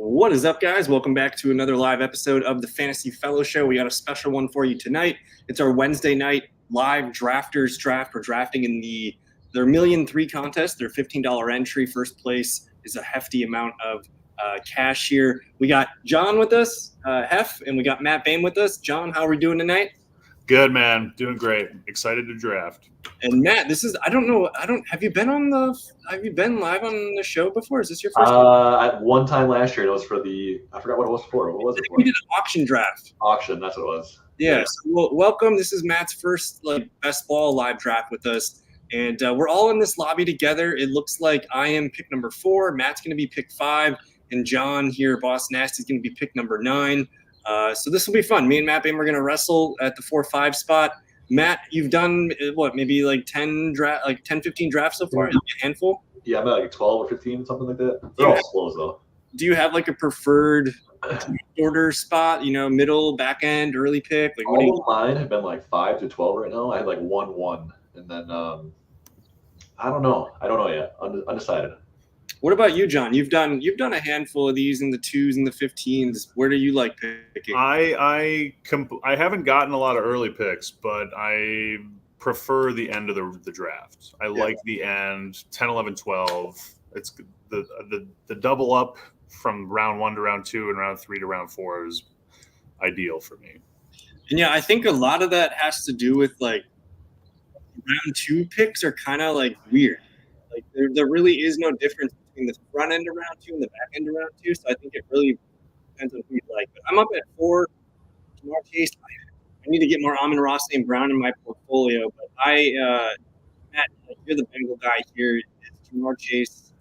What is up, guys? Welcome back to another live episode of the Fantasy Fellow Show. We got a special one for you tonight. It's our Wednesday night live drafters draft. We're drafting in their $1,000,003 contest, their $15 entry. First place is a hefty amount of cash here. We got John with us, Hef, and we got Matt Bain with us. John, how are we doing tonight? Good, man. Doing great. Excited to draft. And Matt, have you been live on the show before? Is this your first time? One time last year, it was for I forgot what it was for. What was it for? We did an auction draft. Auction, that's what it was. Yeah. So, welcome. This is Matt's first best ball live draft with us. And we're all in this lobby together. It looks like I am pick number 4. Matt's going to be pick 5. And John here, Boss Nasty, is going to be pick number 9. So this will be fun. Me and Matt Bain, we're going to wrestle at the 4-5 spot. Matt, you've done maybe 10, 15 drafts so far? Yeah. A handful? Yeah, I'm at 12 or 15, something like that. They're all slows though. Do you have a preferred order spot? Middle, back end, early pick? All of mine have been 5 to 12 right now. I had 1-1, and then I don't know yet. Undecided. What about you, John? You've done a handful of these in the 2s and the 15s. Where do you like picking? I haven't gotten a lot of early picks, but I prefer the end of the draft. I like the end, 10, 11, 12. It's the double up from round 1 to round 2 and round 3 to round 4 is ideal for me. And I think a lot of that has to do with round 2 picks are kind of weird. There really is no difference between the front end of round 2 and the back end of round 2. So I think it really depends on who you like. But I'm up at 4. Ja'Marr Chase. I need to get more Amon-Ra St. Brown in my portfolio. But Matt, you're the Bengal guy here. Is Ja'Marr Chase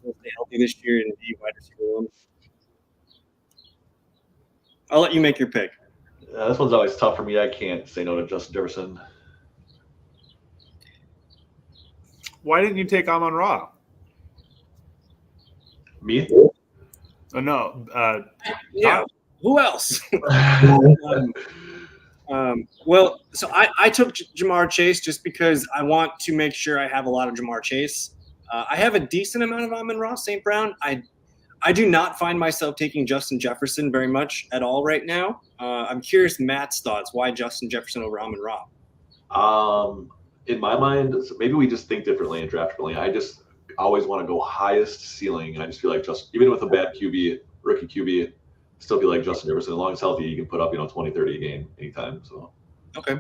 will stay healthy this year and be wide receiver 1? I'll let you make your pick. This one's always tough for me. I can't say no to Justin Jefferson. Why didn't you take Amon-Ra? Me? No. Who else? So I took Ja'Marr Chase just because I want to make sure I have a lot of Ja'Marr Chase. I have a decent amount of Amon-Ra St. Brown. I do not find myself taking Justin Jefferson very much at all right now. I'm curious Matt's thoughts. Why Justin Jefferson over Amon-Ra? In my mind, maybe we just think differently and draft differently. I just always want to go highest ceiling, and I just feel like even with a bad QB, rookie QB, still feel like Justin Jefferson, as long as healthy, you can put up 20, 30 a game anytime. So okay.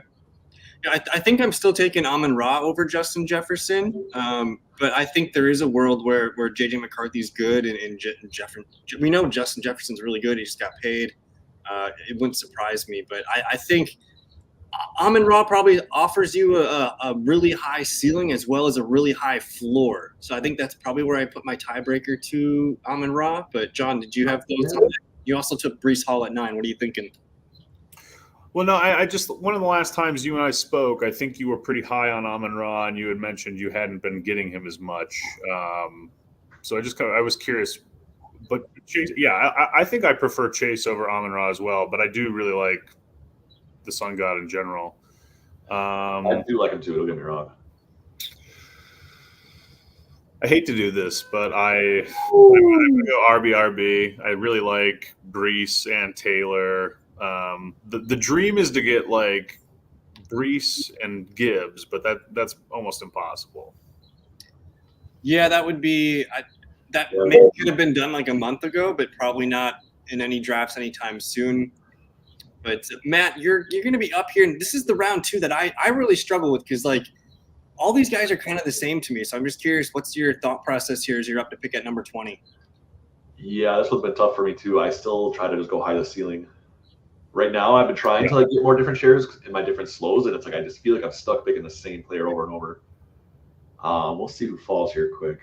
Yeah, I think I'm still taking Amon-Ra over Justin Jefferson, but I think there is a world where J.J. McCarthy's good and Jefferson. We know Justin Jefferson's really good. He just got paid. It wouldn't surprise me, but I think Amon-Ra probably offers you a really high ceiling as well as a really high floor. So I think that's probably where I put my tiebreaker to Amon-Ra. But John, did you have those? You also took Breece Hall at 9. What are you thinking? Well, no, I just one of the last times you and I spoke, I think you were pretty high on Amon-Ra, and you had mentioned you hadn't been getting him as much. So I was curious. But Chase, I think I prefer Chase over Amon-Ra as well. But I do really like the Sun God in general. I do like him too. Don't get me wrong. I hate to do this, but I'm going to go RB. I really like Breece and Taylor. The dream is to get Breece and Gibbs, but that's almost impossible. Yeah, that would be maybe could have been done a month ago, but probably not in any drafts anytime soon. But Matt, you're going to be up here, and this is the round 2 that I really struggle with because all these guys are kind of the same to me. So I'm just curious, what's your thought process here as you're up to pick at number 20? Yeah, this one's been tough for me too. I still try to just go high the ceiling. Right now, I've been trying to get more different shares in my different slows, and it's I just feel like I'm stuck picking the same player over and over. We'll see who falls here quick.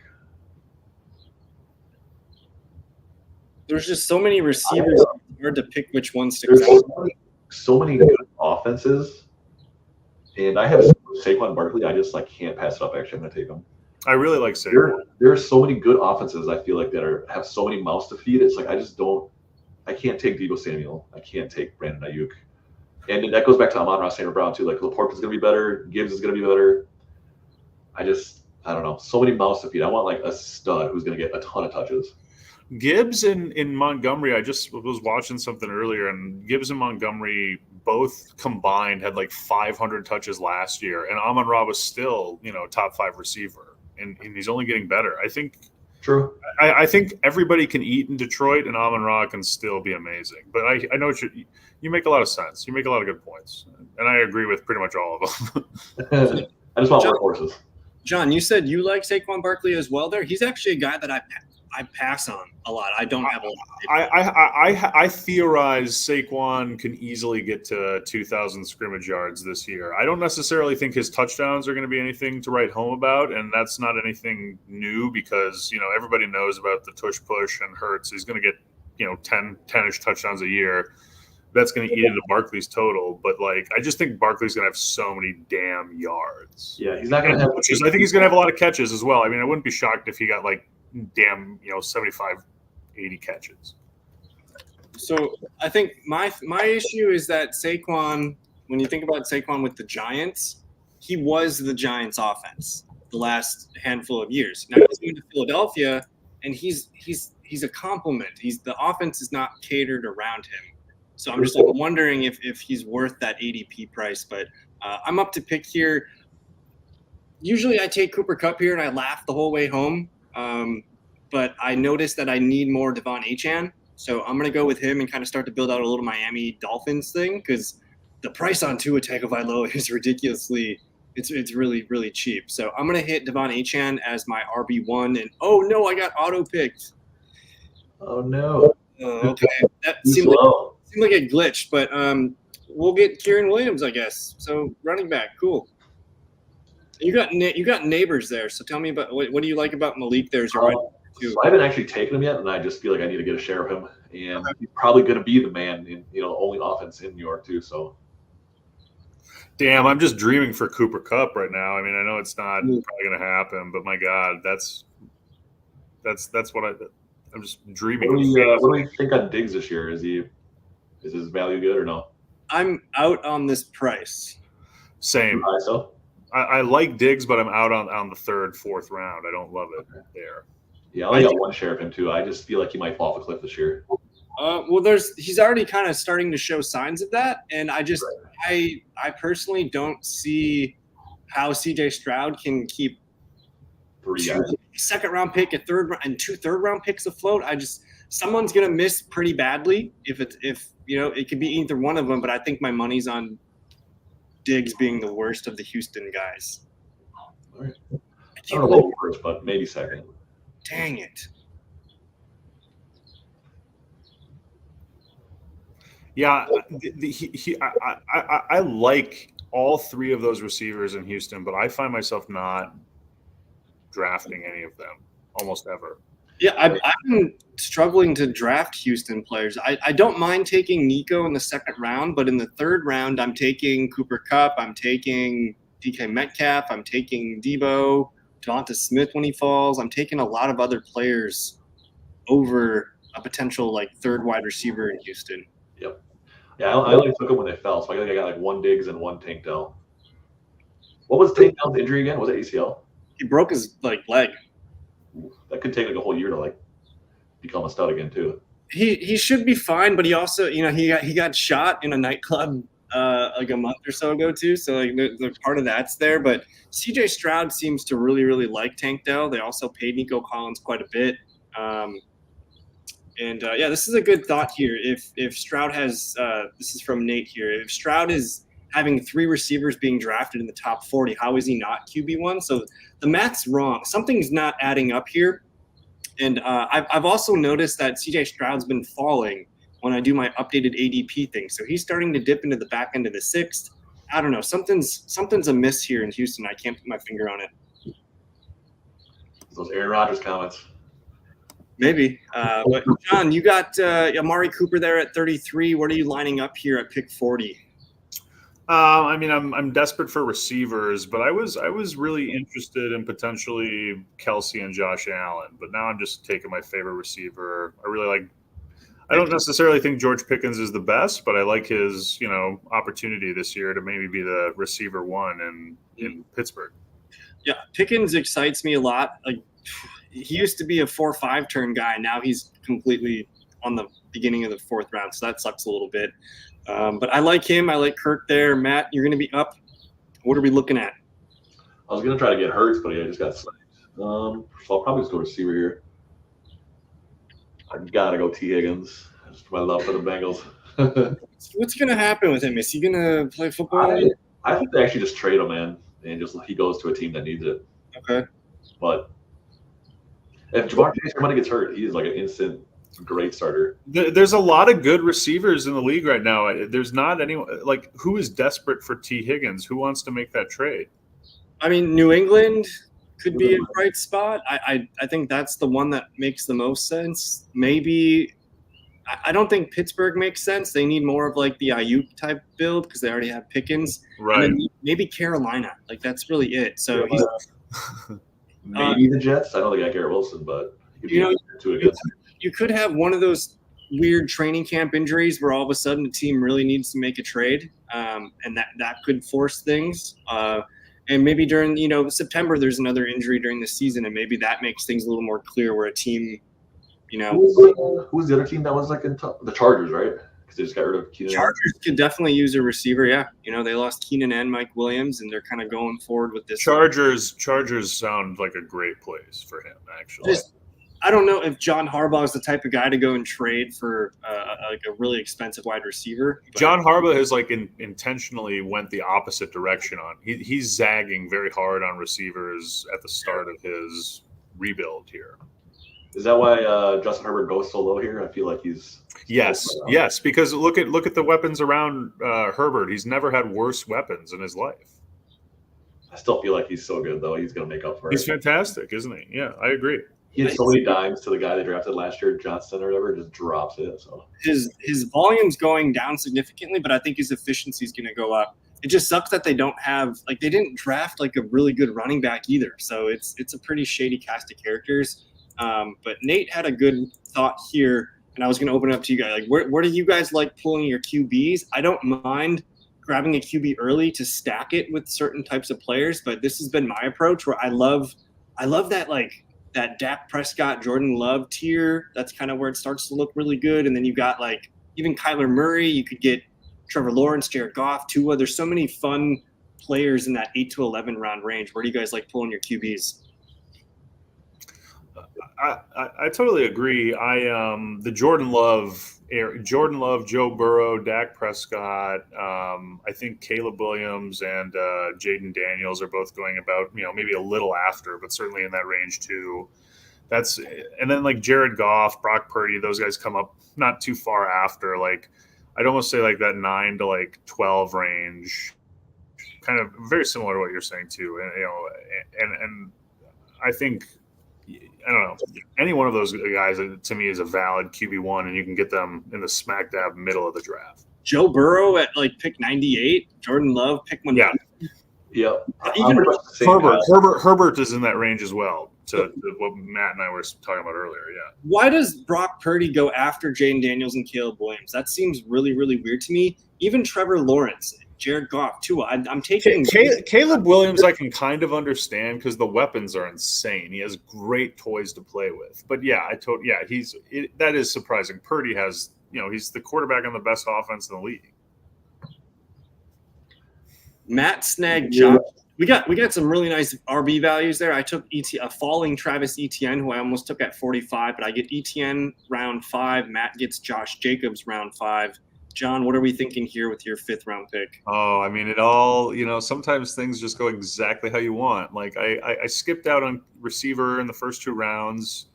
There's just so many receivers. It's hard to pick which one sticks out. So many good offenses, and I have Saquon Barkley. I just can't pass it up. Actually, I'm gonna take him. I really like Saquon. There are so many good offenses. I feel like that have so many mouths to feed. It's I can't take Deebo Samuel. I can't take Brandon Ayuk. And that goes back to Amon-Ra St. Brown too. Laporte is going to be better. Gibbs is going to be better. I don't know. So many mouths to feed. I want a stud who's going to get a ton of touches. Gibbs in Montgomery, I just was watching something earlier, and Gibbs and Montgomery both combined had like 500 touches last year, and Amon-Ra was still, top 5 receiver, and he's only getting better. I think True. I think everybody can eat in Detroit, and Amon-Ra can still be amazing. But I know what you make a lot of sense. You make a lot of good points, and I agree with pretty much all of them. I just want workhorses. John, you said you like Saquon Barkley as well. There, he's actually a guy that I pass on a lot. I don't have a lot. I theorize Saquon can easily get to 2,000 scrimmage yards this year. I don't necessarily think his touchdowns are going to be anything to write home about, and that's not anything new because everybody knows about the tush push and Hurts. He's going to get 10-ish touchdowns a year. That's going to eat into Barkley's total, but I just think Barkley's going to have so many damn yards. Yeah, he's not going to have. I think he's going to have a lot of catches as well. I mean, I wouldn't be shocked if he got 75, 80 catches. So I think my issue is that Saquon, when you think about Saquon with the Giants, he was the Giants offense the last handful of years. Now he's going to Philadelphia, and he's a complement. The offense is not catered around him. So I'm just wondering if he's worth that ADP price. But I'm up to pick here. Usually I take Cooper Kupp here, and I laugh the whole way home. But I noticed that I need more Devon Achane. So I'm going to go with him and kind of start to build out a little Miami Dolphins thing because the price on Tua Tagovailoa is ridiculously – it's really, really cheap. So I'm going to hit Devon Achane as my RB1. And, oh, no, I got auto-picked. Oh, no. Okay. That seemed like a glitch. But we'll get Kieran Williams, I guess. So running back, cool. You got neighbors there. So tell me about what do you like about Malik there as your running back? So I haven't actually taken him yet, and I just feel like I need to get a share of him. And he's probably going to be the man in only offense in New York too. So, damn, I'm just dreaming for Cooper Kupp right now. I mean, I know it's not probably going to happen, but my God, that's what I'm just dreaming. What do you think on Diggs this year? Is his value good or no? I'm out on this price. Same. So I like Diggs, but I'm out on the 3rd, 4th round. I don't love it there. Yeah, I only got one share of him too. I just feel like he might fall off a cliff this year. He's already kind of starting to show signs of that, and I personally don't see how CJ Stroud can keep 2nd round pick, a 3rd round, and 2 3rd-round picks afloat. Someone's gonna miss pretty badly if it could be either one of them, but I think my money's on Diggs being the worst of the Houston guys. All right. I don't know first, but maybe 2nd. Dang it. Yeah, I like all 3 of those receivers in Houston, but I find myself not drafting any of them almost ever. Yeah, I've been struggling to draft Houston players. I don't mind taking Nico in the 2nd round, but in the 3rd round, I'm taking Cooper Kupp, I'm taking DK Metcalf, I'm taking Debo, Devonta Smith when he falls. I'm taking a lot of other players over a potential 3rd wide receiver in Houston. Yep. Yeah, I only took them when they fell, so I think I got 1 Diggs and 1 Tank Dell. What was Tank Dell's injury again? Was it ACL? He broke his leg. That could take a whole year to become a stud again too. He should be fine, but he also he got shot in a nightclub a month or so ago too. So the part of that's there, but CJ Stroud seems to really, really like Tank Dell. They also paid Nico Collins quite a bit. This is a good thought here. If Stroud has this is from Nate here. If Stroud is having 3 receivers being drafted in the top 40, how is he not QB1? So the math's wrong. Something's not adding up here. And I've also noticed that CJ Stroud's been falling when I do my updated ADP thing. So he's starting to dip into the back end of the 6th. I don't know. Something's amiss here in Houston. I can't put my finger on it. Those Aaron Rodgers comments. Maybe. But John, you got Amari Cooper there at 33. What are you lining up here at pick 40? I mean, I'm desperate for receivers, but I was really interested in potentially Kelsey and Josh Allen, but now I'm just taking my favorite receiver. I don't necessarily think George Pickens is the best, but I like his, opportunity this year to maybe be the receiver 1 in Pittsburgh. Yeah, Pickens excites me a lot. he used to be a 4-5 turn guy. Now he's completely on the beginning of the 4th round, so that sucks a little bit. But I like him. I like Kirk there. Matt, you're going to be up. What are we looking at? I was gonna try to get Hurts, but I just got sniped. So I'll probably just go receiver here. I gotta go T. Higgins. Just for my love for the Bengals. What's going to happen with him? Is he going to play football? I think they actually just trade him, man, and just he goes to a team that needs it. Okay. But if Jamar Chase gets hurt, he's like an instant great starter. There's a lot of good receivers in the league right now. There's not anyone like who is desperate for T. Higgins. Who wants to make that trade? I mean, New England could be a bright spot. I think that's the one that makes the most sense. Maybe I don't think Pittsburgh makes sense. They need more of like the Ayuk type build because they already have Pickens. Right. And then maybe Carolina. Like that's really it. So he's maybe the Jets. I know they got Garrett Wilson, but you could have one of those weird training camp injuries where all of a sudden the team really needs to make a trade, and that could force things. And maybe during September there's another injury during the season, and maybe that makes things a little more clear where a team, who's the other team that was like in the Chargers, right? Because they just got rid of Keenan. Chargers could definitely use a receiver. Yeah, they lost Keenan and Mike Williams, and they're kind of going forward with this. Chargers sound like a great place for him, actually. I don't know if John Harbaugh is the type of guy to go and trade for like a really expensive wide receiver. John Harbaugh has intentionally went the opposite direction on. He's zagging very hard on receivers at the start of his rebuild here. Is that why Justin Herbert goes so low here? I feel like he's yes, because look at the weapons around Herbert. He's never had worse weapons in his life. I still feel like he's so good though. He's going to make up for it. He's fantastic, isn't he? Yeah, I agree. He had so many dimes to the guy they drafted last year, Johnston or whatever, just drops it. So his volume's going down significantly, but I think his efficiency is going to go up. It just sucks that they don't have they didn't draft like a really good running back either. So it's a pretty shady cast of characters. But Nate had a good thought here, and I was going to open it up to you guys. Like, where do you guys like pulling your QBs? I don't mind grabbing a QB early to stack it with certain types of players, but this has been my approach where I love that that Dak Prescott, Jordan Love tier. That's kind of where it starts to look really good. And then you got even Kyler Murray. You could get Trevor Lawrence, Jared Goff, Tua. There's so many fun players in that 8 to 11 round range. Where do you guys like pulling your QBs? I totally agree. The Jordan Love, Joe Burrow, Dak Prescott. I think Caleb Williams and Jaden Daniels are both going about maybe a little after, but certainly in that range too. And then Jared Goff, Brock Purdy, those guys come up not too far after. I'd almost say that 9 to 12 range, kind of very similar to what you're saying too. And I think. I don't know. Any one of those guys, to me, is a valid QB1, and you can get them in the smack dab middle of the draft. Joe Burrow at pick 98. Jordan Love pick 1. Yeah. Yep. Herbert is in that range as well. To what Matt and I were talking about earlier. Yeah. Why does Brock Purdy go after Jaden Daniels and Caleb Williams? That seems really, really weird to me. Even Trevor Lawrence, Jared Goff, too. I'm taking Caleb Williams. I can kind of understand because the weapons are insane. He has great toys to play with. But yeah, that is surprising. Purdy has, he's the quarterback on the best offense in the league. Matt snagged Josh. We got some really nice RB values there. I took a falling Travis Etienne, who I almost took at 45, but I get Etienne round 5. Matt gets Josh Jacobs round 5. John, what are we thinking here with your 5th round pick? Oh, I mean, it all, sometimes things just go exactly how you want. I skipped out on receiver in the first 2 rounds.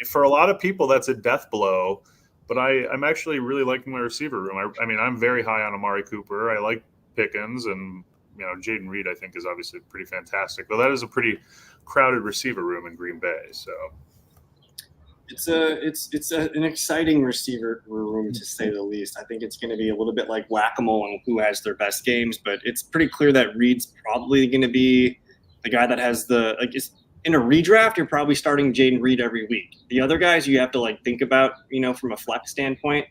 For a lot of people, that's a death blow. But I'm actually really liking my receiver room. I mean, I'm very high on Amari Cooper. I like Pickens, and Jaden Reed, I think, is obviously pretty fantastic. But that is a pretty crowded receiver room in Green Bay. So it's an exciting receiver room, to say the least. I think it's going to be a little bit like whack-a-mole on who has their best games, but it's pretty clear that Reed's probably going to be the guy that has in a redraft, you're probably starting Jaden Reed every week. The other guys you have to think about, from a flex standpoint.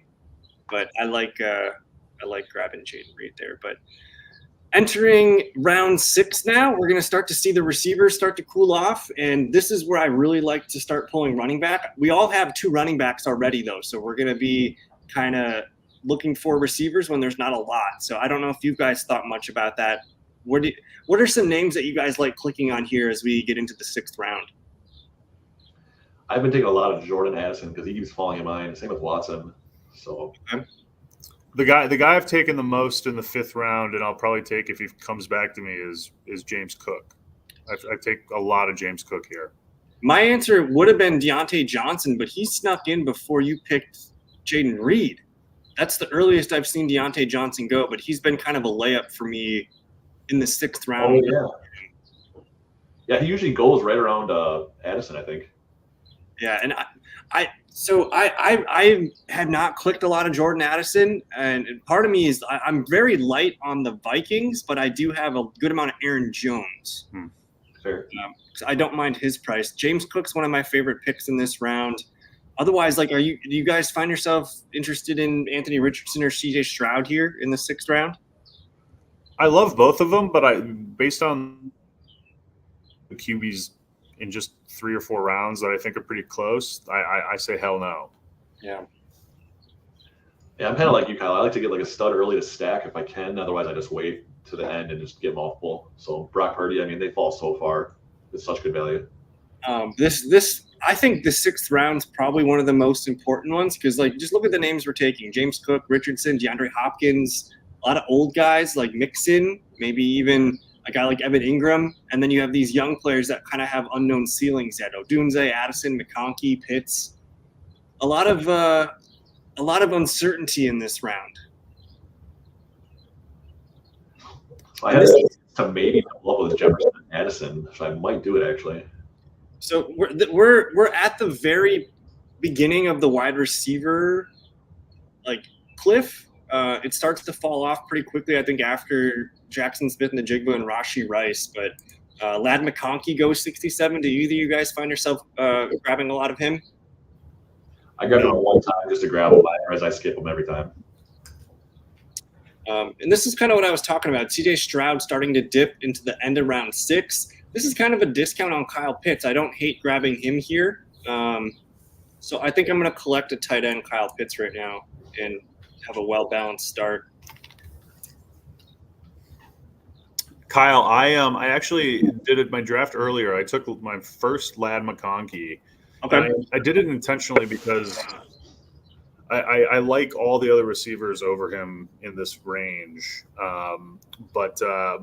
But I like grabbing Jaden Reed there. But entering round 6 now, we're going to start to see the receivers start to cool off, and this is where I really like to start pulling running back. We all have 2 running backs already, though, so we're going to be kind of looking for receivers when there's not a lot. So I don't know if you guys thought much about that. What are some names that you guys like clicking on here as we get into the 6th round? I've been taking a lot of Jordan Addison because he keeps falling in mine. Same with Watson. So The guy I've taken the most in the 5th round, and I'll probably take if he comes back to me, is James Cook. I take a lot of James Cook here. My answer would have been Deontay Johnson, but he snuck in before you picked Jaden Reed. That's the earliest I've seen Deontay Johnson go, but he's been kind of a layup for me in the 6th round. Oh, yeah, he usually goes right around Addison, I think. Yeah, and I have not clicked a lot of Jordan Addison, and part of me is I'm very light on the Vikings, but I do have a good amount of Aaron Jones. Fair. So I don't mind his price. James Cook's one of my favorite picks in this round. Otherwise, do you guys find yourself interested in Anthony Richardson or CJ Stroud here in the 6th round? I love both of them, but based on the QBs in just 3 or 4 rounds that I think are pretty close, I say hell no. Yeah. Yeah, I'm kind of like you, Kyle. I like to get like a stud early to stack if I can. Otherwise, I just wait to the end and just get multiple. So Brock Purdy, I mean, they fall so far. It's such good value. I think the 6th round's probably one of the most important ones because, just look at the names we're taking: James Cook, Richardson, DeAndre Hopkins, a lot of old guys like Mixon, maybe even a guy like Evan Ingram, and then you have these young players that kind of have unknown ceilings yet. Odunze, Addison, McConkey, Pitts. A lot of uncertainty in this round. I had to maybe double up with Jefferson and Addison, so I might do it actually. So we're at the very beginning of the wide receiver cliff. It starts to fall off pretty quickly, I think, after Jackson Smith and Njigba and Rashee Rice. But Ladd McConkey goes 67. Do either of you guys find yourself grabbing a lot of him? I grabbed him one time just to grab him, as I skip him every time. And this is kind of what I was talking about. CJ Stroud starting to dip into the end of round 6. This is kind of a discount on Kyle Pitts. I don't hate grabbing him here. So I think I'm going to collect a tight end Kyle Pitts right now and have a well-balanced start. Kyle, I actually did my draft earlier. I took my first Ladd McConkey. Okay. I did it intentionally because I like all the other receivers over him in this range. But I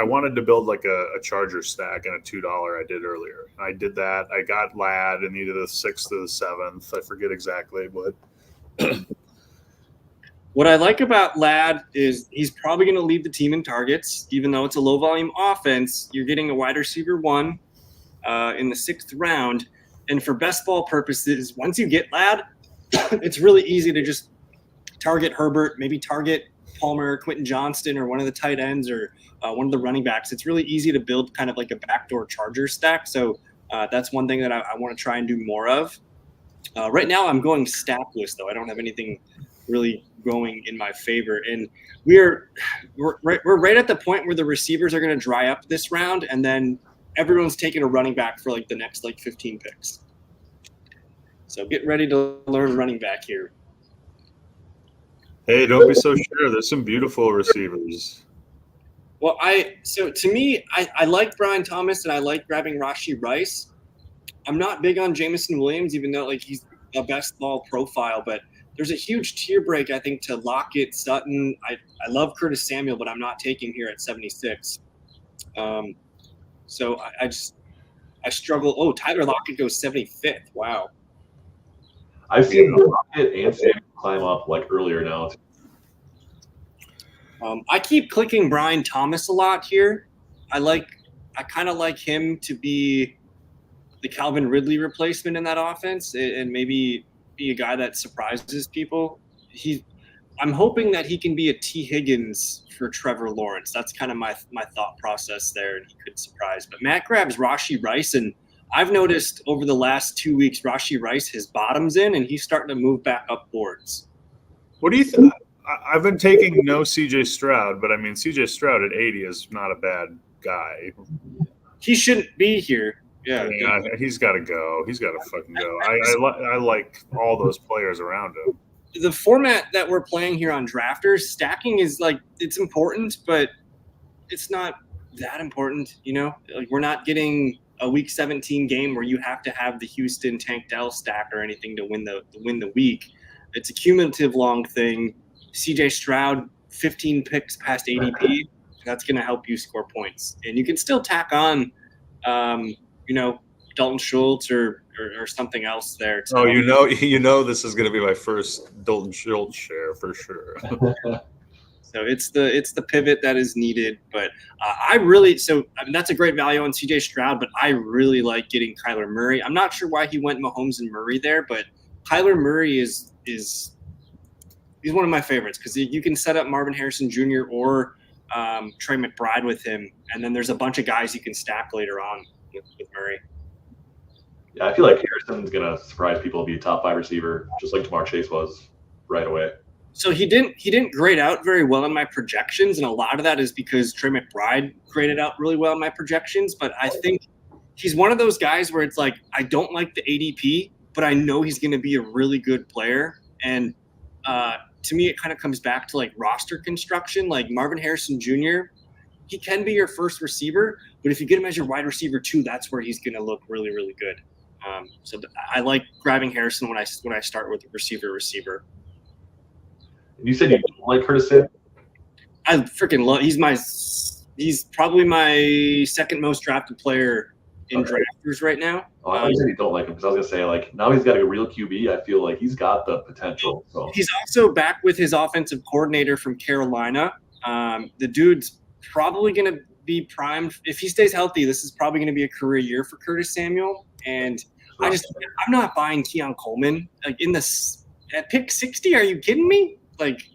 wanted to build like a Charger stack and a $2 I did earlier. And I did that. I got Ladd in either the 6th or the 7th. I forget exactly, but what I like about Ladd is he's probably going to lead the team in targets, even though it's a low-volume offense. You're getting a wide receiver 1 in the 6th round. And for best ball purposes, once you get Ladd, it's really easy to just target Herbert, maybe target Palmer, Quentin Johnston, or one of the tight ends or one of the running backs. It's really easy to build kind of like a backdoor Charger stack. So that's one thing that I want to try and do more of. Right now I'm going stackless, though. I don't have anything really going in my favor. And we're right at the point where the receivers are going to dry up this round, and then everyone's taking a running back for the next 15 picks. So get ready to learn running back here. Hey, don't be so sure. There's some beautiful receivers. Well, to me, I like Brian Thomas and I like grabbing Rashee Rice. I'm not big on Jameson Williams, even though he's a best ball profile, but there's a huge tier break, I think, to Lockett, Sutton. I love Curtis Samuel, but I'm not taking here at 76. So I struggle. Oh, Tyler Lockett goes 75th. Wow. I've seen Lockett and Samuel climb up earlier now. I keep clicking Brian Thomas a lot here. I kind of like him to be the Calvin Ridley replacement in that offense, and maybe be a guy that surprises people. I'm hoping that he can be a T. Higgins for Trevor Lawrence. That's kind of my thought process there, and he could surprise. But Matt grabs Rashee Rice, and I've noticed over the last 2 weeks, Rashee Rice, his bottom's in, and he's starting to move back up boards. What do you think? I've been taking no CJ Stroud, but I mean CJ Stroud at 80 is not a bad guy. He shouldn't be here. Yeah. He's got to go. He's got to fucking go. I like all those players around him. The format that we're playing here on Drafters, stacking is like, it's important, but it's not that important, you know? Like, we're not getting a week 17 game where you have to have the Houston Tank Dell stack or anything to win the week. It's a cumulative long thing. CJ Stroud, 15 picks past ADP, that's going to help you score points. And you can still tack on, you know, Dalton Schultz or something else there. Oh, you know, this is going to be my first Dalton Schultz share for sure. So it's the pivot that is needed. But I mean, that's a great value on CJ Stroud, but I really like getting Kyler Murray. I'm not sure why he went Mahomes and Murray there, but Kyler Murray is he's one of my favorites because you can set up Marvin Harrison Jr. or Trey McBride with him, and then there's a bunch of guys you can stack later on with Murray. Yeah, I feel like Harrison's gonna surprise people, be a top 5 receiver, just like Jamar Chase was right away. So he didn't grade out very well in my projections, and a lot of that is because Trey McBride graded out really well in my projections. But I think he's one of those guys where it's like, I don't like the ADP, but I know he's going to be a really good player. And to me, it kind of comes back to like roster construction. Like Marvin Harrison Jr., he can be your first receiver, but if you get him as your wide receiver too, that's where he's going to look really, really good. I like grabbing Harrison when I start with a receiver. You said you don't like Curtis Samuel? I freaking love. He's probably my second most drafted player in drafters right now. Oh, I thought you said you don't like him because I was gonna say like now he's got a real QB. I feel like he's got the potential. So he's also back with his offensive coordinator from Carolina. The dude's probably gonna be primed if he stays healthy. This is probably gonna be a career year for Curtis Samuel. And I'm not buying Keon Coleman like at pick 60. Are you kidding me? Like,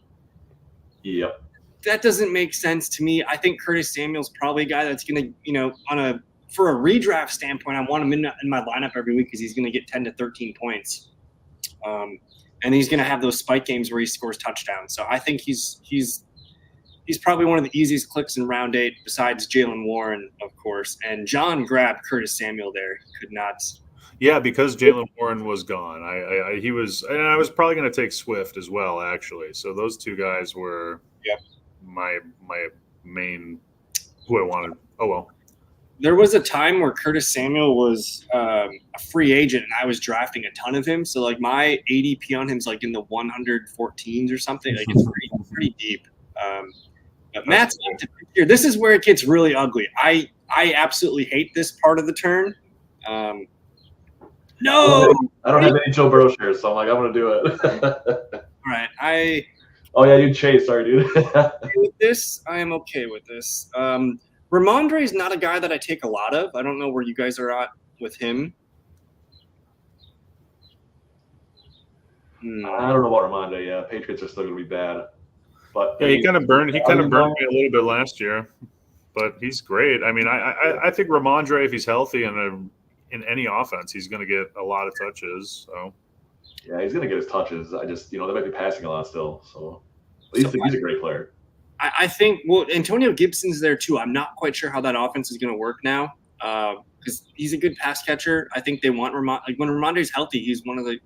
yep. That doesn't make sense to me. I think Curtis Samuel's probably a guy that's going to, you know, for a redraft standpoint, I want him in my lineup every week because he's going to get 10 to 13 points. And he's going to have those spike games where he scores touchdowns. So I think he's probably one of the easiest clicks in round 8 besides Jaylen Warren, of course. And John grabbed Curtis Samuel there. He could not. Yeah, because Jaylen Warren was gone. I was probably going to take Swift as well, actually. So those two guys were my main who I wanted. Oh well. There was a time where Curtis Samuel was a free agent, and I was drafting a ton of him. So like my ADP on him is like in the 114s or something. Like it's pretty deep. But Matt's here. This is where it gets really ugly. I absolutely hate this part of the turn. No, I don't have any Joe Burrow shares, so I'm like, I'm gonna do it. All right, Oh yeah, you Chase, sorry, dude. with this, I am okay with this. Ramondre is not a guy that I take a lot of. I don't know where you guys are at with him. I don't know about Ramondre. Yeah, Patriots are still gonna be bad. But yeah, he kind of burned me a little bit last year, but he's great. I mean, I think Ramondre, if he's healthy and in any offense, he's going to get a lot of touches. So yeah, he's going to get his touches. I just, they might be passing a lot still. So he's a great player. I think, well, Antonio Gibson's there too. I'm not quite sure how that offense is going to work now because he's a good pass catcher. I think they want like when Ramondre's healthy, he's one of the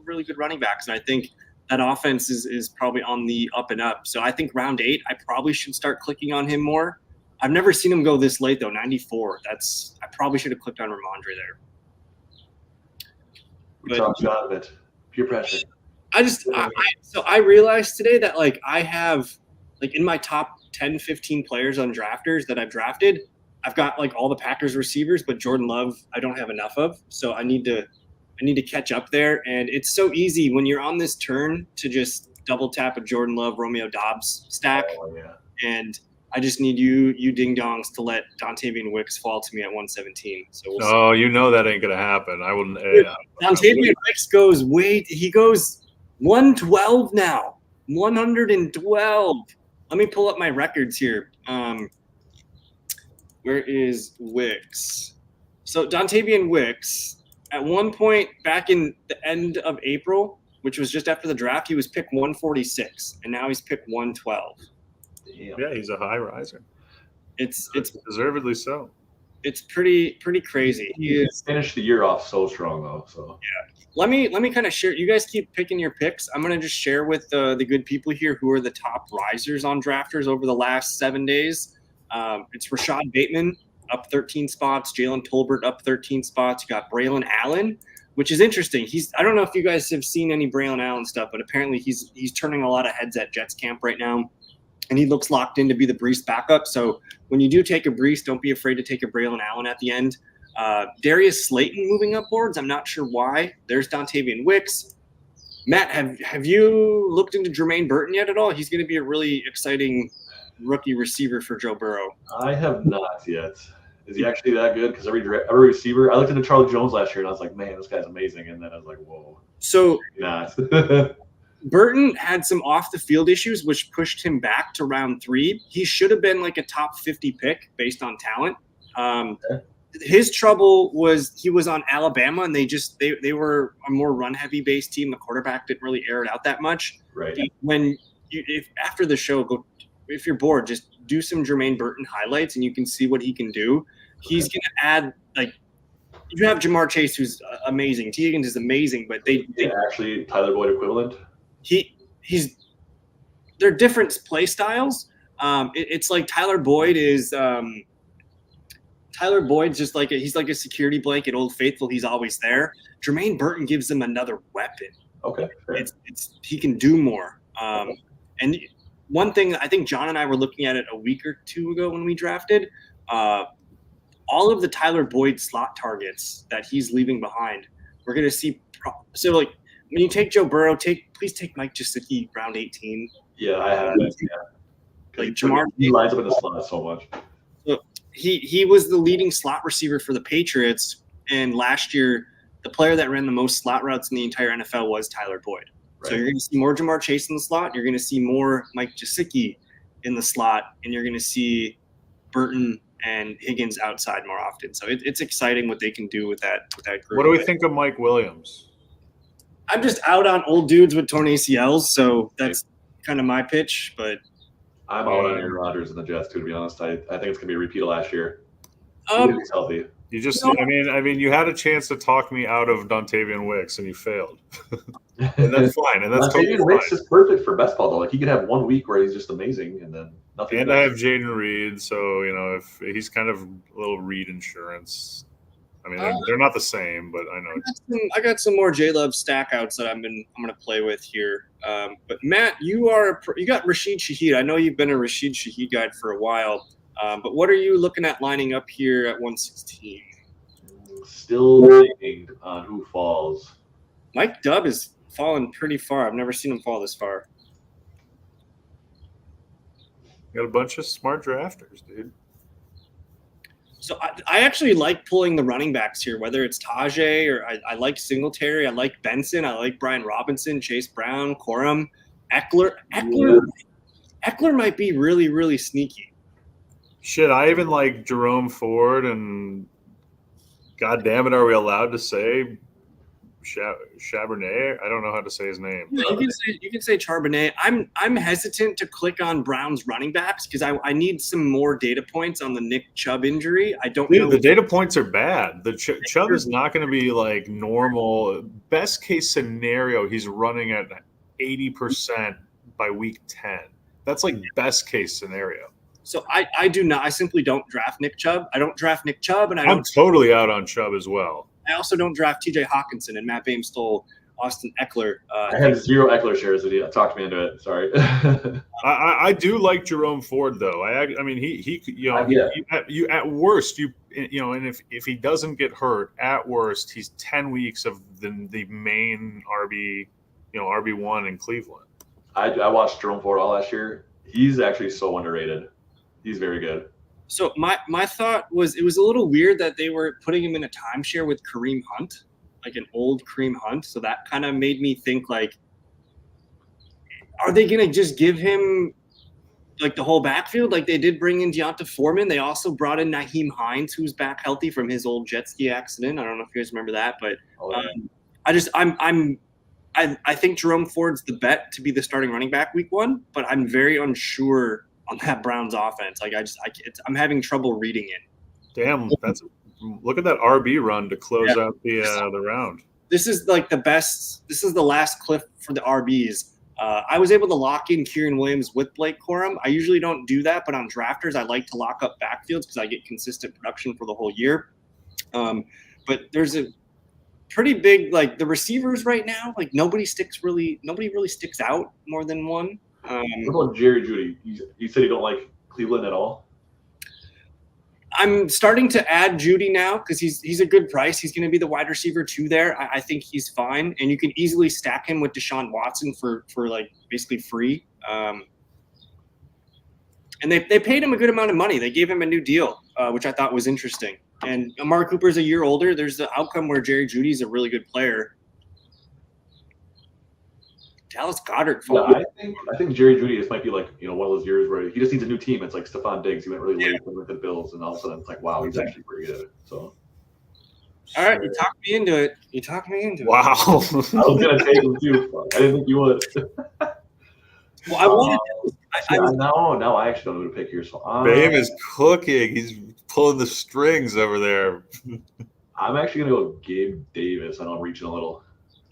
really good running backs, and I think that offense is probably on the up and up. So I think round 8, I probably should start clicking on him more. I've never seen him go this late though. 94. I probably should have clicked on Ramondre there. We talked about it. Peer pressure. So I realized today that like I have like in my top 10, 15 players on drafters that I've drafted, I've got like all the Packers receivers, but Jordan Love I don't have enough of. So I need to catch up there. And it's so easy when you're on this turn to just double tap a Jordan Love, Romeo Doubs stack. Oh, yeah. And I just need you ding-dongs to let Dontavian Wicks fall to me at 117. So we'll see. You know that ain't going to happen. I wouldn't. Dontavian Wicks goes 112 now. 112. Let me pull up my records here. Where is Wicks? So Dontavian Wicks, at one point back in the end of April, which was just after the draft, he was pick 146, and now he's pick 112. Damn. Yeah, he's a high riser. It's Deservedly so. it's pretty crazy. He is. Finished the year off so strong though. So Let me kind of share. You guys keep picking your picks. I'm gonna just share with the good people here who are the top risers on drafters over the last 7 days. It's Rashad Bateman up 13 spots, Jalen Tolbert up 13 spots. You got Braylon Allen, which is interesting. I don't know if you guys have seen any Braylon Allen stuff, but apparently he's turning a lot of heads at Jets camp right now, and he looks locked in to be the Brees backup. So when you do take a Brees, don't be afraid to take a Braylon Allen at the end. Darius Slayton moving up boards. I'm not sure why. There's Dontavian Wicks. Matt, have you looked into Jermaine Burton yet at all? He's going to be a really exciting rookie receiver for Joe Burrow. I have not yet. Is he actually that good? Because every receiver, I looked into Charlie Jones last year and I was like, man, this guy's amazing. And then I was like, whoa, So not. Burton had some off the field issues, which pushed him back to round 3. He should have been like a top 50 pick based on talent. His trouble was he was on Alabama, and they were a more run heavy based team. The quarterback didn't really air it out that much. Right. If after the show, if you're bored, just do some Jermaine Burton highlights, and you can see what he can do. He's going to add, like, you have Jamar Chase, who's amazing. T. Higgins is amazing, but they actually Tyler Boyd equivalent. They're different play styles. It's like Tyler Boyd's just like he's like a security blanket, Old Faithful. He's always there. Jermaine Burton gives them another weapon. Okay. He can do more. And one thing I think John and I were looking at it a week or two ago when we drafted, all of the Tyler Boyd slot targets that he's leaving behind, we're going to see. So like when you take Joe Burrow, please take Mike Gesicki round 18. Yeah, I have. Like Jamar, he lines up in the slot so much. He was the leading slot receiver for the Patriots, and last year the player that ran the most slot routes in the entire NFL was Tyler Boyd. Right. So you're going to see more Jamar Chase in the slot. You're going to see more Mike Gesicki in the slot, and you're going to see Burton and Higgins outside more often. So it's exciting what they can do with that group. What do we think of Mike Williams? I'm just out on old dudes with torn ACLs, so that's kind of my pitch. But I'm out on Aaron Rodgers and the Jets too. To be honest, I think it's gonna be a repeat of last year. He's healthy. You just, I mean, you had a chance to talk me out of Dontavian Wicks, and you failed. And that's fine. And that's totally fine. Wicks is perfect for best ball though. Like he could have 1 week where he's just amazing, and then nothing. And I have Jaden Reed, so if he's kind of a little Reed insurance. I mean, they're not the same, but I know. I got some more J-Love stackouts that I'm gonna play with here. But Matt, you got Rashid Shaheed. I know you've been a Rashid Shaheed guy for a while. But what are you looking at lining up here at 116? Still waiting on who falls. Mike Dubb is fallen pretty far. I've never seen him fall this far. You got a bunch of smart drafters, dude. So I actually like pulling the running backs here, whether it's Tajay or I like Singletary. I like Benson. I like Brian Robinson, Chase Brown, Corum, Eckler. Eckler might be really, really sneaky. Shit, I even like Jerome Ford, and God damn it, are we allowed to say Charbonnet? I don't know how to say his name. Yeah, you can say Charbonnet. I'm hesitant to click on Brown's running backs because I need some more data points on the Nick Chubb injury. I don't know. The data points are bad. The Chubb is not going to be like normal. Best case scenario, he's running at 80% by week 10. That's like best case scenario. So I do not. I simply don't draft Nick Chubb. I don't draft Nick Chubb, and I'm totally out on Chubb as well. I also don't draft T.J. Hawkinson, and Matt Boehm stole Austin Eckler. I have 0 Eckler shares. Talked me into it. Sorry. I do like Jerome Ford though. I mean he you at worst and if he doesn't get hurt, at worst he's 10 weeks of the main RB RB1 in Cleveland. I watched Jerome Ford all last year. He's actually so underrated. He's very good. So my thought was it was a little weird that they were putting him in a timeshare with Kareem Hunt, like an old Kareem Hunt. So that kind of made me think, like, are they going to just give him like the whole backfield? Like they did bring in Deonta Foreman. They also brought in Nyheim Hines, who's back healthy from his old jet ski accident. I don't know if you guys remember that, but I'm I think Jerome Ford's the bet to be the starting running back week 1, but I'm very unsure on that Browns offense. Like I'm having trouble reading it. Damn, look at that RB run to close out the round. This is like the best. This is the last cliff for the RBs. I was able to lock in Kieran Williams with Blake Corum. I usually don't do that, but on drafters, I like to lock up backfields because I get consistent production for the whole year. But there's a pretty big, like the receivers right now, like nobody really sticks out more than one. What about Jerry Jeudy? You said you don't like Cleveland at all? I'm starting to add Jeudy now because he's a good price. He's going to be the wide receiver 2 there. I think he's fine, and you can easily stack him with Deshaun Watson for like basically free. And they paid him a good amount of money. They gave him a new deal, which I thought was interesting. And Amari Cooper's a year older. There's the outcome where Jerry Judy's a really good player. Dallas Goedert. Yeah, I think Jerry Jeudy just might be like, one of those years where he just needs a new team. It's like Stephon Diggs. He went really late with the Bills, and all of a sudden it's like, wow, he's actually pretty good. So, all right, you talked me into it. Wow. I was gonna take him too. I didn't think you would. Well, I wanted. Now I actually don't know who to pick here. So Babe is cooking. He's pulling the strings over there. I'm actually gonna go Gabe Davis. I know I'm reaching a little.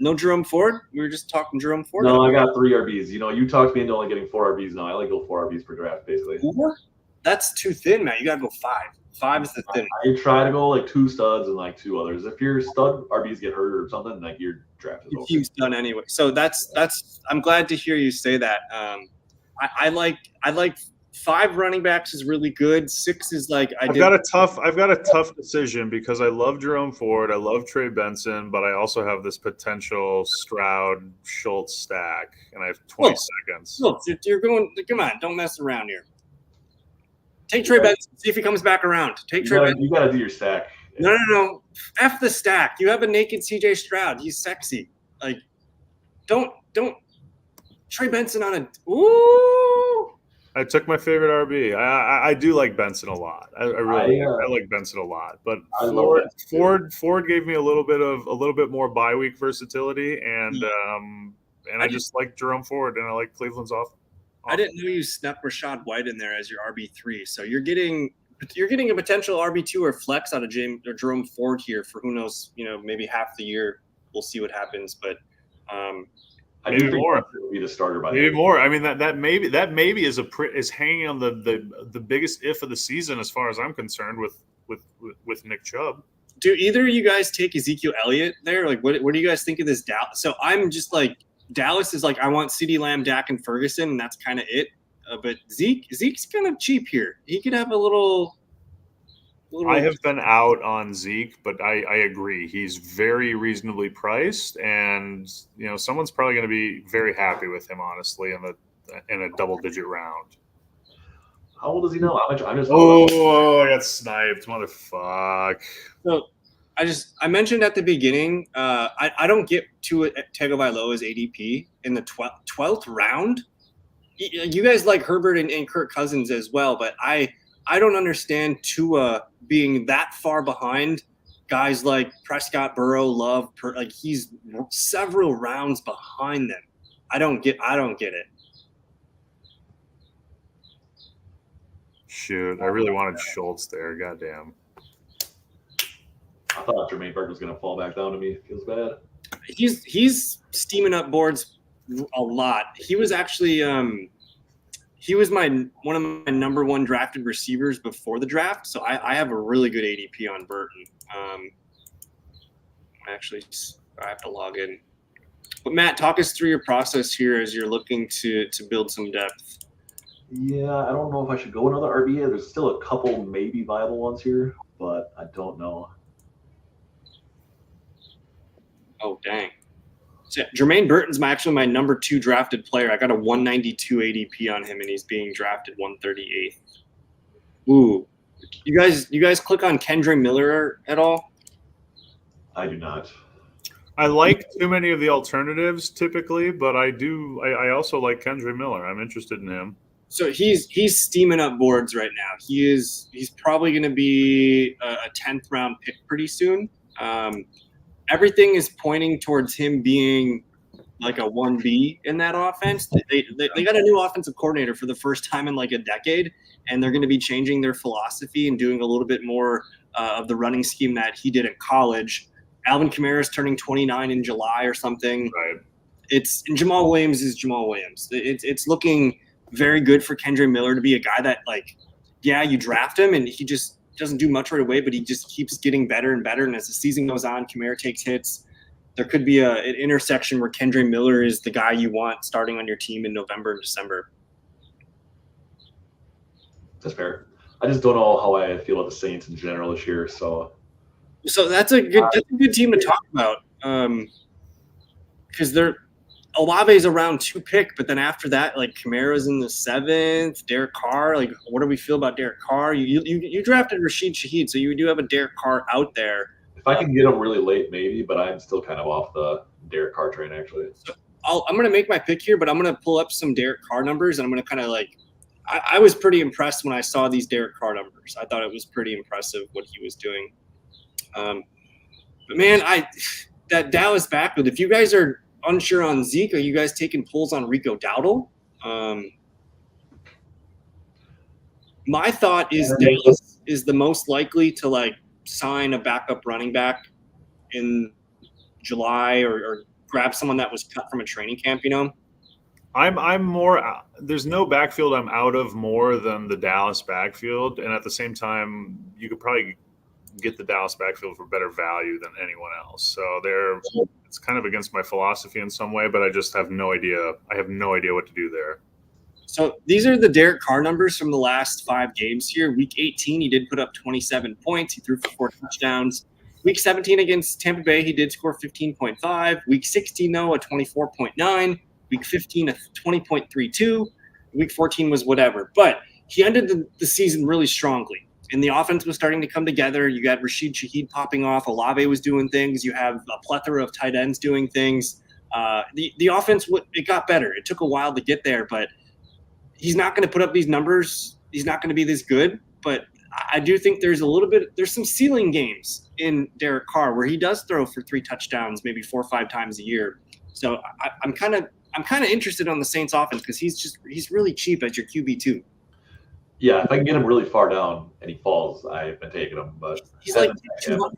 No Jerome Ford? We were just talking Jerome Ford. No, I got 3 RBs. You talked me into only getting 4 RBs now. I like go 4 RBs per draft, basically. 4? That's too thin, man. You got to go 5. 5 is the thin. I try to go like 2 studs and like 2 others. If your stud RBs get hurt or something, like your draft is over. He's done anyway. So that's. I'm glad to hear you say that. I like 5 running backs is really good. 6 is like I've got a tough decision because I love Jerome Ford, I love Trey Benson, but I also have this potential Stroud Schultz stack, and I have 20 seconds. Look, you're going. Come on, don't mess around here. Take Trey Benson. See if he comes back around. Take Trey Benson. You got to do your stack. No. F the stack. You have a naked CJ Stroud. He's sexy. Like, don't. Trey Benson on a. Ooh. I took my favorite RB. I do like Benson a lot. I like Benson a lot. But Ford gave me a little bit more bye week versatility, and I just like Jerome Ford, and I like Cleveland's off. I didn't know you snuck Rachaad White in there as your RB3. So you're getting a potential RB2 or flex out of Jerome Ford here for who knows, maybe half the year. We'll see what happens, but. Maybe more. Be the starter by maybe more. I mean that maybe is hanging on the biggest if of the season as far as I'm concerned with Nick Chubb. Do either of you guys take Ezekiel Elliott there? Like, what do you guys think of this Dallas? So I'm just like Dallas is like I want CeeDee Lamb, Dak, and Ferguson, and that's kind of it. But Zeke's kind of cheap here. He could have a little. I have been out on Zeke, but I agree. He's very reasonably priced, and someone's probably going to be very happy with him, honestly, in a double-digit round. How old is he now? I got sniped, motherfuck. So I mentioned at the beginning, I don't get to Tagovailoa's ADP in the 12th round. You guys like Herbert and Kirk Cousins as well, but I don't understand Tua being that far behind guys like Prescott, Burrow, Love. Like he's several rounds behind them. I don't get it. Shoot, I really wanted Schultz there. Goddamn. I thought Jermaine Burke was going to fall back down to me. Feels bad. He's steaming up boards a lot. He was actually he was one of my number 1 drafted receivers before the draft, so I have a really good ADP on Burton. I have to log in. But Matt, talk us through your process here as you're looking to build some depth. Yeah, I don't know if I should go another RB. There's still a couple maybe viable ones here, but I don't know. Oh, dang. So Jermaine Burton's actually my number 2 drafted player. I got a 192 ADP on him, and he's being drafted 138th. Ooh, you guys click on Kendre Miller at all? I do not. I like too many of the alternatives typically, but I also like Kendre Miller. I'm interested in him. So he's steaming up boards right now. He's probably going to be a 10th round pick pretty soon. Everything is pointing towards him being like a 1B in that offense. They got a new offensive coordinator for the first time in like a decade, and they're going to be changing their philosophy and doing a little bit more of the running scheme that he did in college. Alvin Kamara is turning 29 in July or something. Right. And Jamal Williams is Jamal Williams. It's looking very good for Kendre Miller to be a guy that, like, yeah, you draft him and he just doesn't do much right away, but he just keeps getting better and better. And as the season goes on, Kamara takes hits. There could be an intersection where Kendre Miller is the guy you want starting on your team in November and December. That's fair. I just don't know how I feel about the Saints in general this year. So that's a good team to talk about, because Olave's around 2 pick, but then after that, like, Kamara's in the 7th. Derek Carr, like, what do we feel about Derek Carr? You drafted Rashid Shaheed, so you do have a Derek Carr out there. If I can get him really late, maybe, but I'm still kind of off the Derek Carr train, actually. So I'm going to make my pick here, but I'm going to pull up some Derek Carr numbers, and I'm going to kind of, like, I was pretty impressed when I saw these Derek Carr numbers. I thought it was pretty impressive what he was doing. But, man, that Dallas backfield, if you guys are unsure on Zeke, are you guys taking pulls on Rico Dowdle? My thought is Dallas is the most likely to, like, sign a backup running back in July or grab someone that was cut from a training camp, you know? I'm more – there's no backfield I'm out of more than the Dallas backfield. And at the same time, you could probably get the Dallas backfield for better value than anyone else. So it's kind of against my philosophy in some way, but I just have no idea. I have no idea what to do there. So these are the Derek Carr numbers from the last 5 games here. Week 18, he did put up 27 points. He threw for 4 touchdowns. Week 17 against Tampa Bay, he did score 15.5. Week 16, though, a 24.9. Week 15, a 20.32. Week 14 was whatever. But he ended the season really strongly. And the offense was starting to come together. You got Rashid Shaheed popping off. Olave was doing things. You have a plethora of tight ends doing things. The offense, it got better. It took a while to get there, but he's not going to put up these numbers. He's not going to be this good. But I do think there's some ceiling games in Derek Carr where he does throw for 3 touchdowns, maybe 4 or 5 times a year. So I'm kind of interested on the Saints offense because he's really cheap as your QB2. Yeah, if I can get him really far down and he falls, I've been taking him. But he's like 200.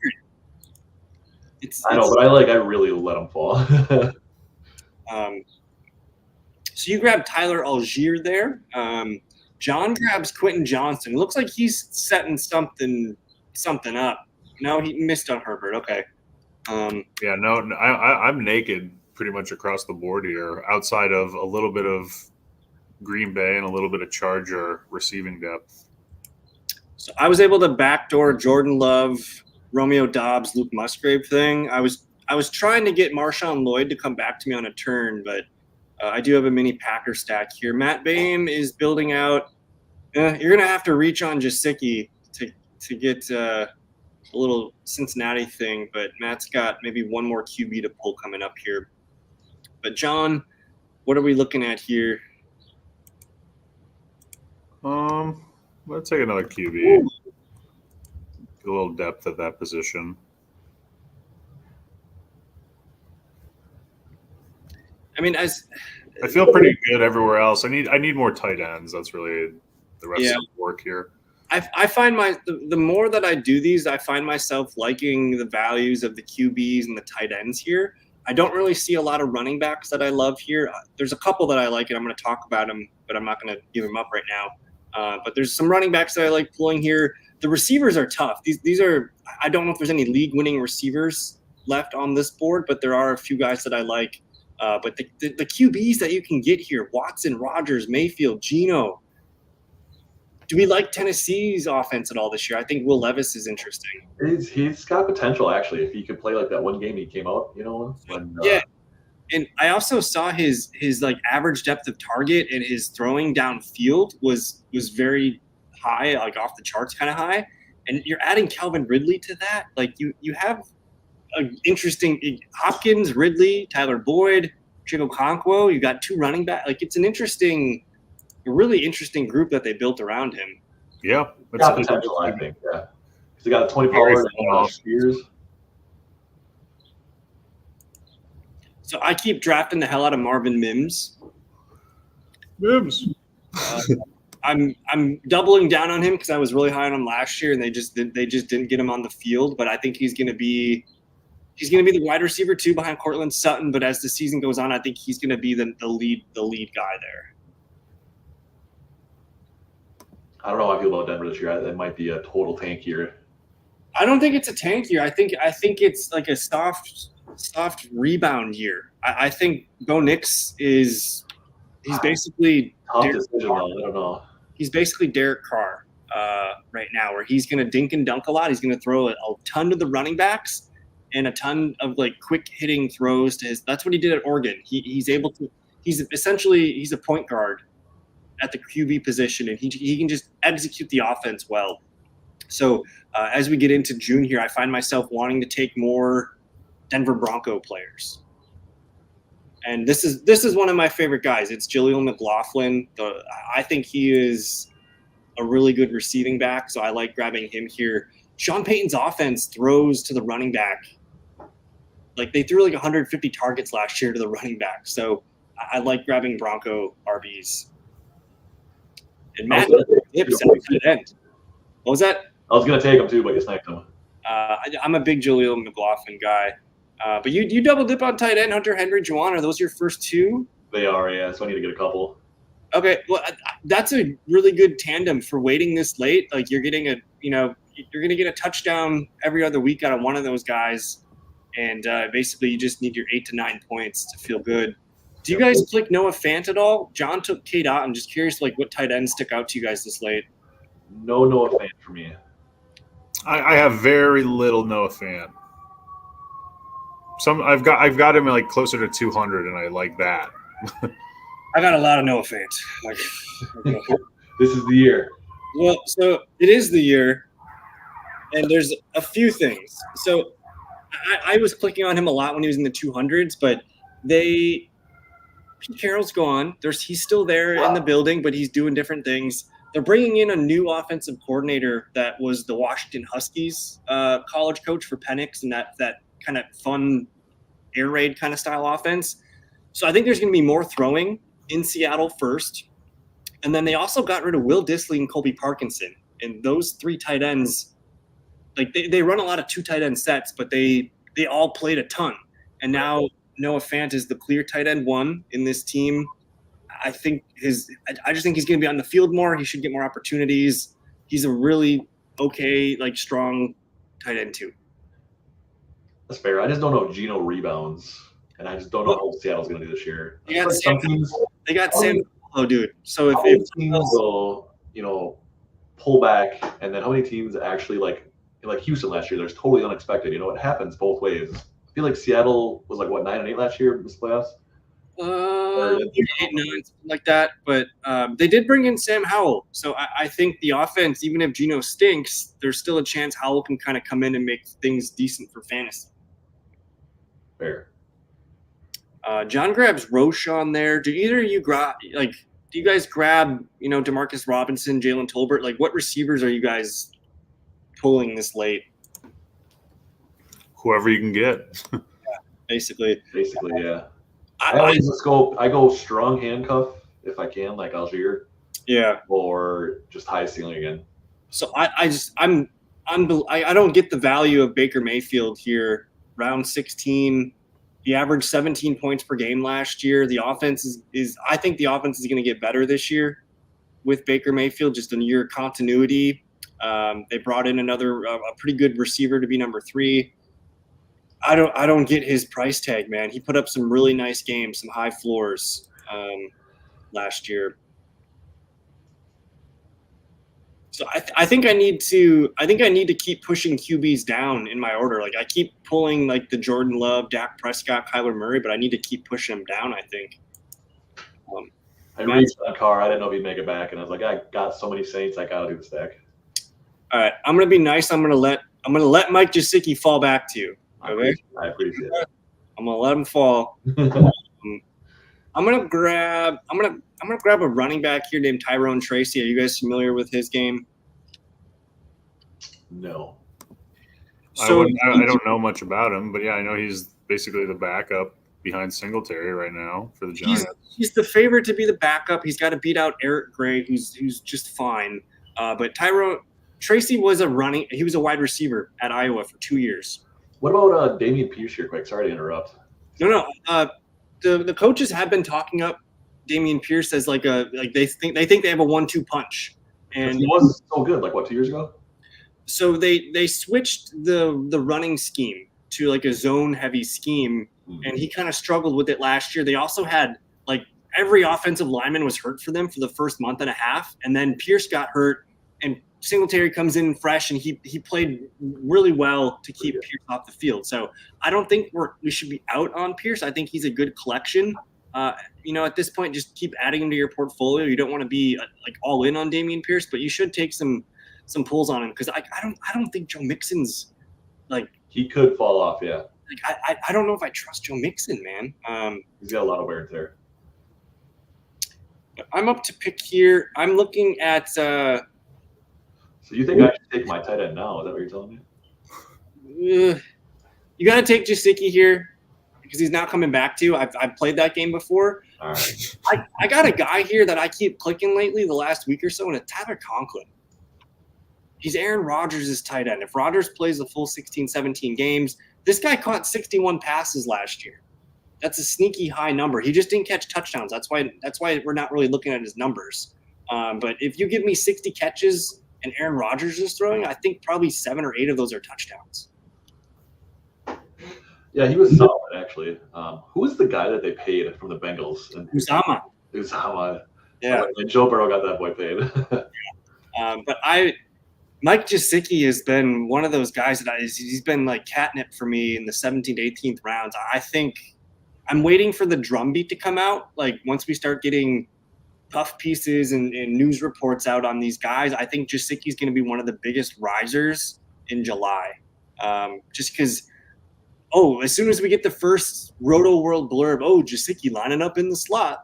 I know, but I really let him fall. So you grab Tyler Algier there. John grabs Quentin Johnston. It looks like he's setting something up. No, he missed on Herbert. Okay. Yeah, no, I'm naked pretty much across the board here, outside of a little bit of Green Bay and a little bit of Charger receiving depth. So I was able to backdoor Jordan Love, Romeo Doubs, Luke Musgrave thing. I was trying to get Marshawn Lloyd to come back to me on a turn, but I do have a mini Packer stack here. Matt Boehm is building out. You're going to have to reach on Jasicki to get a little Cincinnati thing, but Matt's got maybe one more QB to pull coming up here. But, John, what are we looking at here? Let's take another QB. Get a little depth at that position. I mean, I feel pretty good everywhere else. I need more tight ends. That's really the rest of the work here. I find the more that I do these, I find myself liking the values of the QBs and the tight ends here. I don't really see a lot of running backs that I love here. There's a couple that I like, and I'm going to talk about them, but I'm not going to give them up right now. But there's some running backs that I like pulling here. The receivers are tough. These are – I don't know if there's any league-winning receivers left on this board, but there are a few guys that I like. But the QBs that you can get here, Watson, Rodgers, Mayfield, Geno. Do we like Tennessee's offense at all this year? I think Will Levis is interesting. He's got potential, actually, if he could play like that one game he came out, when yeah. And I also saw his like average depth of target and his throwing downfield was very high, like off the charts kind of high. And you're adding Calvin Ridley to that. Like you have an interesting Hopkins, Ridley, Tyler Boyd, Chico Conquo. You got 2 running back. Like it's a really interesting group that they built around him. Yeah. It's got potential, I think. Yeah. He's got 20 power years. So I keep drafting the hell out of Marvin Mims. Mims. I'm doubling down on him because I was really high on him last year, and they just didn't get him on the field. But I think he's going to be the wide receiver too behind Cortland Sutton. But as the season goes on, I think he's going to be the lead guy there. I don't know how I feel about Denver this year. That might be a total tank year. I don't think it's a tank year. I think it's like a soft rebound year. I think Bo Nix he's basically Tough decision, though. I don't know. He's basically Derek Carr right now, where he's going to dink and dunk a lot. He's going to throw a ton to the running backs and a ton of like quick hitting throws to his. That's what he did at Oregon. He's able to. He's a point guard at the QB position, and he can just execute the offense well. So as we get into June here, I find myself wanting to take more Denver Bronco players. And this is one of my favorite guys. It's Jaleel McLaughlin. I think he is a really good receiving back, so I like grabbing him here. Sean Payton's offense throws to the running back. Like they threw like 150 targets last year to the running back. So I like grabbing Bronco RBs. And Matt Hips at the end. What was that? I was going to take him too, but you sniped him. I'm a big Jaleel McLaughlin guy. But you double dip on tight end, Hunter Henry, Juwan. Are those your first two? They are, yeah. So I need to get a couple. Okay, well, that's a really good tandem for waiting this late. Like you're going to get a touchdown every other week out of one of those guys, and basically you just need your 8 to 9 points to feel good. Do you guys click Noah Fant at all? John took K. Dot. I'm just curious, like what tight ends stick out to you guys this late? No Noah Fant for me. I have very little Noah Fant. I've got him like closer to 200, and I like that. I got a lot of Noah Fant. This is the year. Well, so it is the year, and there's a few things. So I was clicking on him a lot when he was in the 200s, but Pete Carroll's gone. He's still there in the building, but he's doing different things. They're bringing in a new offensive coordinator that was the Washington Huskies college coach for Penix, and that kind of fun air raid kind of style offense. So I think there's going to be more throwing in Seattle first. And then they also got rid of Will Dissly and Colby Parkinson. And those three tight ends, like they run a lot of 2 tight end sets, but they all played a ton. And now Noah Fant is the clear tight end 1 in this team. I just think he's going to be on the field more. He should get more opportunities. He's a really okay, like strong tight end 2. That's fair. I just don't know if Geno rebounds, and I just don't know how Seattle's going to do this year. They got Sam, dude. So if teams will, pull back, and then how many teams actually like Houston last year? There's totally unexpected. It happens both ways. I feel like Seattle was like 9-8 last year in this playoffs. 8-9, something like that. But they did bring in Sam Howell, so I think the offense, even if Geno stinks, there's still a chance Howell can kind of come in and make things decent for fantasy. Fair. John grabs Roschon there. Do either of you grab do you guys grab Demarcus Robinson, Jalen Tolbert? Like what receivers are you guys pulling this late? Whoever you can get. Basically, yeah. I go strong handcuff if I can, like Algier. Yeah. Or just high ceiling again. So I don't get the value of Baker Mayfield here. Round 16, he averaged 17 points per game last year. The offense I think the offense is going to get better this year with Baker Mayfield, just in year continuity. They brought in a pretty good receiver to be number 3. I don't get his price tag, man. He put up some really nice games, some high floors last year. So I think I need to keep pushing QBs down in my order. Like I keep pulling like the Jordan Love, Dak Prescott, Kyler Murray, but I need to keep pushing them down, I think. I reached on Carr. I didn't know if he'd make it back, and I was like, I got so many Saints, I gotta do the stack. All right, I'm gonna be nice. I'm gonna let Mike Gesicki fall back to you. Okay? I appreciate it. I'm gonna let him fall. I'm gonna grab a running back here named Tyrone Tracy. Are you guys familiar with his game? No. So I don't know much about him, but yeah, I know he's basically the backup. behind Singletary right now for the Giants. He's the favorite to be the backup. He's got to beat out Eric Gray, who's just fine. But Tracy was he was a wide receiver at Iowa for 2 years. What about Damian Pierce here, quick? Sorry to interrupt. No. The coaches have been talking up Damian Pierce as they think they have a 1-2 punch. And he was so good, 2 years ago? So they switched the running scheme to like a zone heavy scheme, and he kind of struggled with it last year. They also had every offensive lineman was hurt for them for the first month and a half, and then Pierce got hurt, and Singletary comes in fresh, and he played really well to keep Pierce off the field. So I don't think we should be out on Pierce. I think he's a good collection. At this point, just keep adding him to your portfolio. You don't want to be all in on Damian Pierce, but you should take some pulls on him because I don't think Joe Mixon's he could fall off. Yeah, I don't know if I trust Joe Mixon, man. He's got a lot of wear and tear. I'm up to pick here. I'm looking at. So you think I should take my tight end now? Is that what you're telling me? You got to take Gesicki here because he's not coming back to you. I've played that game before. All right. I got a guy here that I keep clicking lately the last week or so, and it's Tyler Conklin. He's Aaron Rodgers' tight end. If Rodgers plays the full 16, 17 games, this guy caught 61 passes last year. That's a sneaky high number. He just didn't catch touchdowns. That's why we're not really looking at his numbers. But if you give me 60 catches and Aaron Rodgers is throwing, I think probably 7 or 8 of those are touchdowns. Yeah, he was solid, actually. Who was the guy that they paid from the Bengals? Uzama. Yeah. And Joe Burrow got that boy paid. But Mike Gesicki has been one of those guys he's been like catnip for me in the 17th, 18th rounds. I think I'm waiting for the drumbeat to come out. Once we start getting puff pieces and news reports out on these guys, I think Gesicki's going to be one of the biggest risers in July. Just because, as soon as we get the first Roto World blurb, Gesicki lining up in the slot,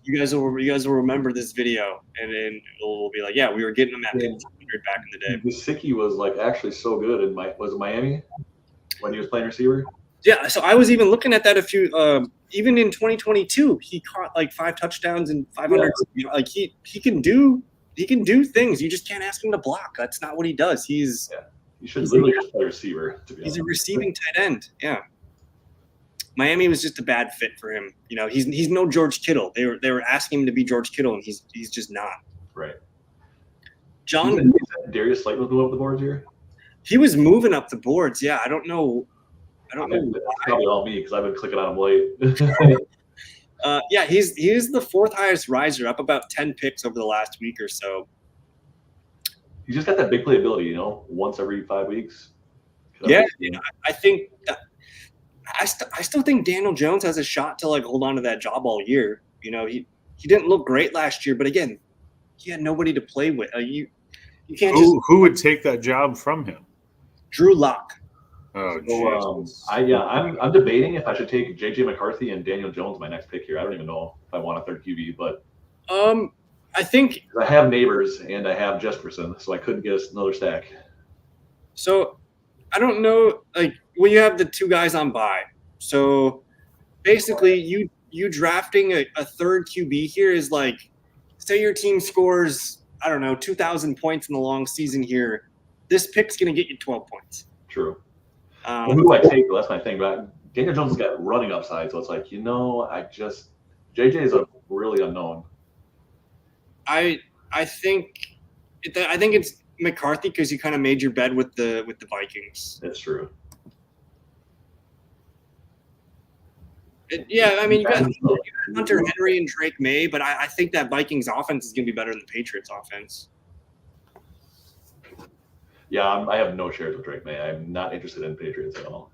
you guys will remember this video, and then we'll be like, yeah, we were getting him at 1,500 back in the day. Gesicki was actually so good in was it Miami when he was playing receiver? Yeah, so I was even looking at that even in 2022, he caught 5 touchdowns and 500. Yeah. He can do things. You just can't ask him to block. That's not what he does. You should literally just play receiver. To be honest, he's a receiving tight end. Yeah. Miami was just a bad fit for him. He's no George Kittle. They were asking him to be George Kittle, and he's just not. Right. John Darius Slayton was going up the boards here. He was moving up the boards. Yeah, I don't know. It's probably all me because I've been clicking on him late. Yeah, he is the 4th highest riser, up about 10 picks over the last week or so. He's just got that big playability, once every 5 weeks. Yeah, I think that. I still think Daniel Jones has a shot to hold on to that job all year. He didn't look great last year, but again, he had nobody to play with. You can't who would take that job from him? Drew Lock. Oh, I'm debating if I should take JJ McCarthy and Daniel Jones my next pick here. I don't even know if I want a third QB, but I think I have Neighbors and I have Jesperson, so I couldn't get another stack. So I don't know, you have the 2 guys on bye. So basically, you drafting a third QB here is say your team scores 2,000 points in the long season here. This pick's going to get you 12 points. True. Who do I take? That's my thing. But Daniel Jones has got running upside, so it's JJ is a really unknown. I think it's McCarthy because you kind of made your bed with the Vikings. That's true. You got Hunter Henry and Drake May, but I think that Vikings offense is going to be better than the Patriots offense. Yeah, I have no shares with Drake May. I'm not interested in Patriots at all.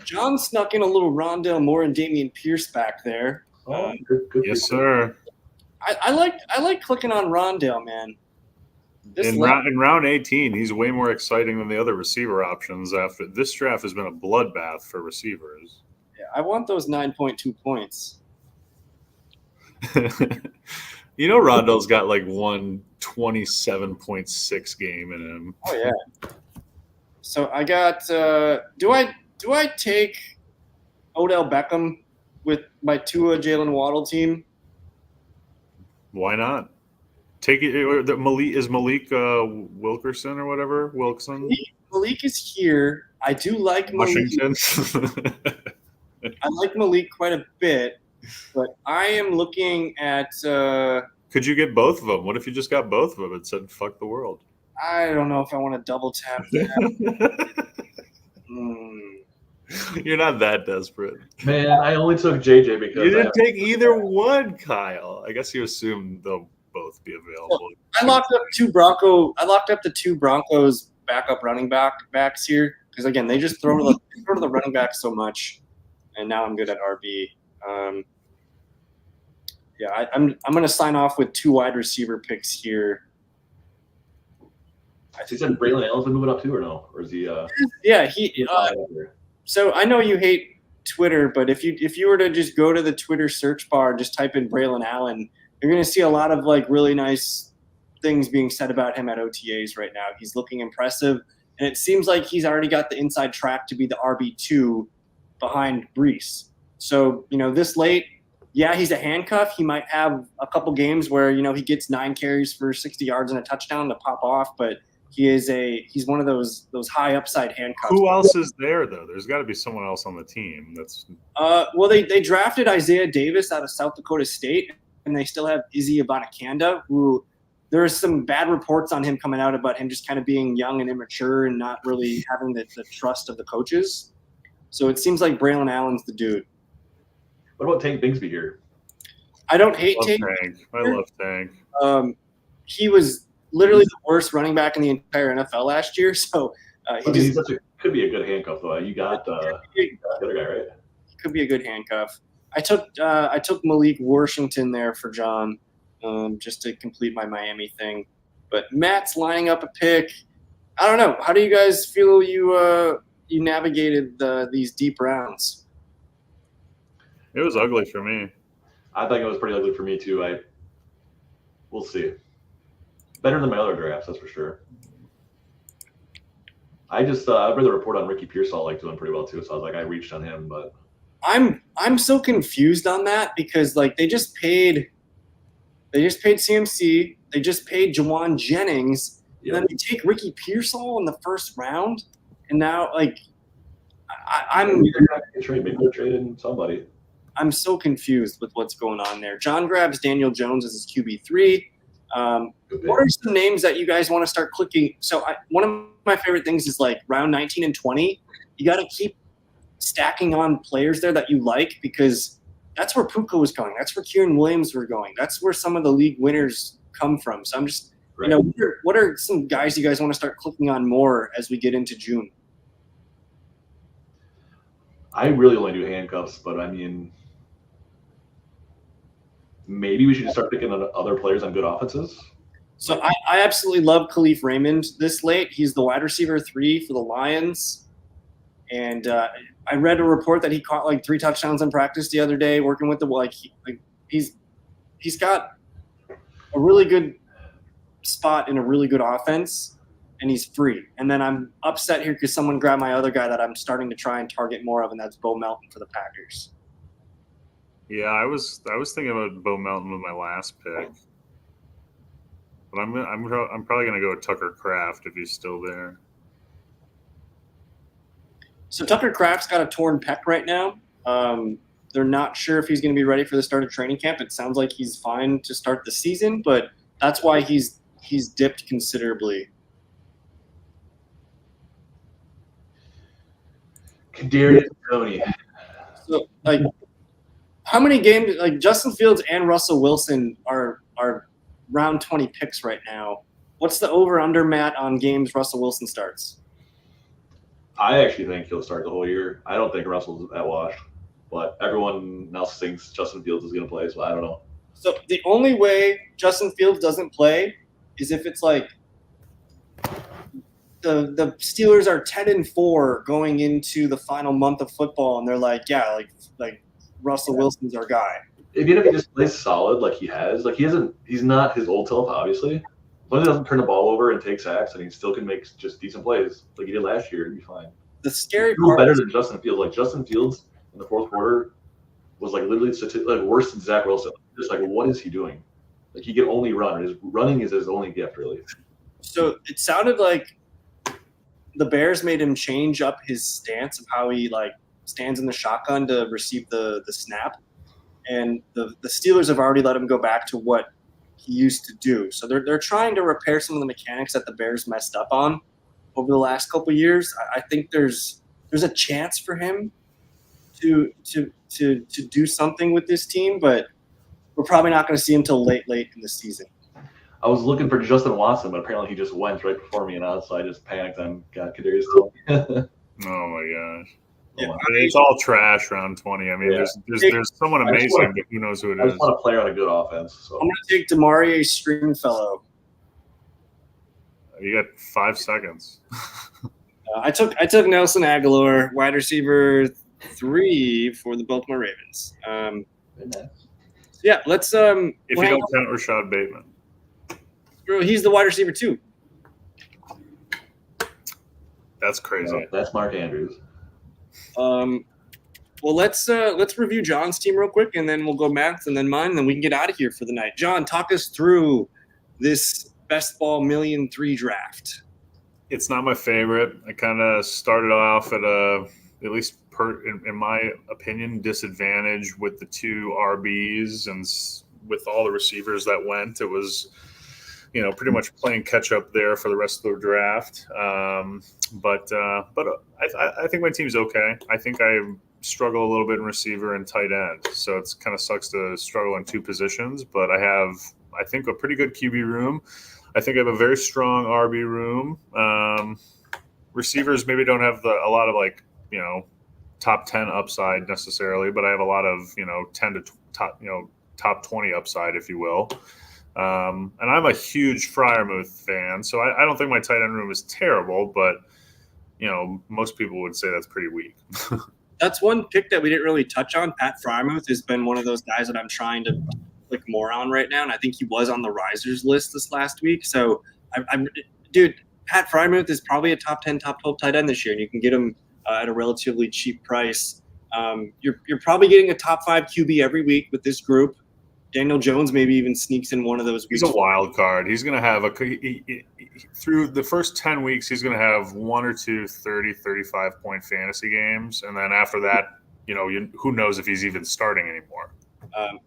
John snuck in a little Rondale Moore and Damian Pierce back there. Good yes, sir. I like clicking on Rondale, man. In round 18, he's way more exciting than the other receiver options. After this draft has been a bloodbath for receivers. Yeah, I want those 9.2 points. Rondale's got 127.6 game in him. Oh yeah. So I got. Do I take Odell Beckham with my Tua Jalen Waddle team? Why not? Take it. Malik Wilkerson or whatever Wilson. Malik is here. I do like Malik. Washington. I like Malik quite a bit, but I am looking at. Could you get both of them? What if you just got both of them and said "fuck the world"? I don't know if I want to double tap that. You're not that desperate. Man, I only took JJ because You didn't take either one, Kyle. I guess you assumed they'll both be available. I locked up the two Broncos backup running backs here because again they just throw to the running back so much, and now I'm good at RB. I'm going to sign off with 2 wide receiver picks here. He said Braylon Allen's been moving up too, or no? Or is he? Yeah, so I know you hate Twitter, but if you were to just go to the Twitter search bar and just type in Braylon Allen, you're going to see a lot of like really nice things being said about him at OTAs right now. He's looking impressive, and it seems like he's already got the inside track to be the RB2 behind Brees. So, this late, yeah, he's a handcuff. He might have a couple games where, he gets 9 carries for 60 yards and a touchdown to pop off, but he's one of those high upside handcuffs. Who else is there though? There's got to be someone else on the team. That's well, they drafted Isaiah Davis out of South Dakota State, and they still have Izzy Abanikanda, who there are some bad reports on him coming out about him just kind of being young and immature and not really having the trust of the coaches. So it seems like Braylon Allen's the dude. What about Tank Bigsby here? I don't hate Tank. I love Tank. He was literally the worst running back in the entire NFL last year. So could be a good handcuff though. You got the other guy, right? He could be a good handcuff. I took Malik Washington there for John, just to complete my Miami thing. But Matt's lining up a pick. I don't know. How do you guys feel you navigated these deep rounds? It was ugly for me. I think it was pretty ugly for me too. We'll see. Better than my other drafts, that's for sure. I read the report on Ricky Pearsall like doing pretty well too, so I was like, I reached on him, but I'm so confused on that because like they just paid CMC, they just paid Jawan Jennings, and then they take Ricky Pearsall in the first round, and now like maybe they're trading somebody. I'm so confused with what's going on there. John grabs Daniel Jones as his QB3. What are some names that you guys want to start clicking? So one of my favorite things is like round 19 and 20. You got to keep stacking on players there that you like because that's where Puka was going. That's where Kieran Williams were going. That's where some of the league winners come from. So I'm just, what are some guys you guys want to start clicking on more as we get into June? I really only do handcuffs, but I mean, maybe we should just start picking on other players on good offenses. So I absolutely love Khalif Raymond this late. He's the wide receiver 3 for the Lions. And I read a report that he caught like 3 touchdowns in practice the other day working with he's got a really good spot in a really good offense, and he's free. And then I'm upset here because someone grabbed my other guy that I'm starting to try and target more of, and that's Bo Melton for the Packers. Yeah, I was thinking about Bo Melton with my last pick, but I'm probably gonna go with Tucker Kraft if he's still there. So Tucker Kraft's got a torn pec right now. They're not sure if he's going to be ready for the start of training camp. It sounds like he's fine to start the season, but that's why he's dipped considerably. Kadarius Toney. So like, how many games? Like Justin Fields and Russell Wilson are round 20 picks right now. What's the over/under, Matt, on games Russell Wilson starts? I actually think he'll start the whole year. I don't think Russell's that washed, but everyone else thinks Justin Fields is going to play, so I don't know. So the only way Justin Fields doesn't play is if it's like the Steelers are 10-4 going into the final month of football, and they're like, yeah, like Russell Wilson's our guy. Even if he just plays solid like he has, like he's not his old self, obviously. As long as he doesn't turn the ball over and take sacks, and he still can make just decent plays like he did last year, it'd be fine. The scary He's part better than Justin Fields. Like Justin Fields in the fourth quarter was like literally like worse than Zach Wilson. Just like, what is he doing? Like he can only run. His running is his only gift, really. So it sounded like the Bears made him change up his stance of how he like stands in the shotgun to receive the snap, and the Steelers have already let him go back to what he used to do. So they're trying to repair some of the mechanics that the Bears messed up on over the last couple of years. I think there's a chance for him to do something with this team, but we're probably not going to see him till late in the season. I was looking for Justin Watson, but apparently he just went right before me and out, so I just panicked on Kadarius Toney. Oh my gosh. Yeah. I mean, it's all trash round 20. I mean, there's someone amazing, but who knows who it I is. just want a player on a good offense. So. I'm going to take Demarie Stringfellow. You got 5 seconds. I took Nelson Aguilar, wide receiver 3 for the Baltimore Ravens. Yeah, let's If you don't count Rashad Bateman. He's the wide receiver 2. That's crazy. No, that's Mark Andrews. Well, let's review John's team real quick, and then we'll go Matt's, and then mine, and then we can get out of here for the night. John, talk us through this Best Ball $1,000,003 draft. It's not my favorite. I kind of started off at at least in my opinion, disadvantage with the 2 RBs and with all the receivers that went. It was, pretty much playing catch up there for the rest of the draft. But I think my team's okay. I think I struggle a little bit in receiver and tight end. So it's kind of sucks to struggle in 2 positions, but I think, a pretty good QB room. I think I have a very strong RB room. Receivers maybe don't have a lot of top 10 upside necessarily, but I have a lot of 10 to top 20 upside, if you will. And I'm a huge Freiermuth fan, so I don't think my tight end room is terrible, but most people would say that's pretty weak. That's one pick that we didn't really touch on. Pat Freiermuth has been one of those guys that I'm trying to click more on right now, and I think he was on the risers list this last week. So, dude, Pat Freiermuth is probably a top 10, top 12 tight end this year, and you can get him at a relatively cheap price. You're probably getting a top 5 QB every week with this group. Daniel Jones maybe even sneaks in one of those weeks. He's a wild card. He's going to have through the first 10 weeks, he's going to have 1 or 2 30, 35-point fantasy games. And then after that, who knows if he's even starting anymore.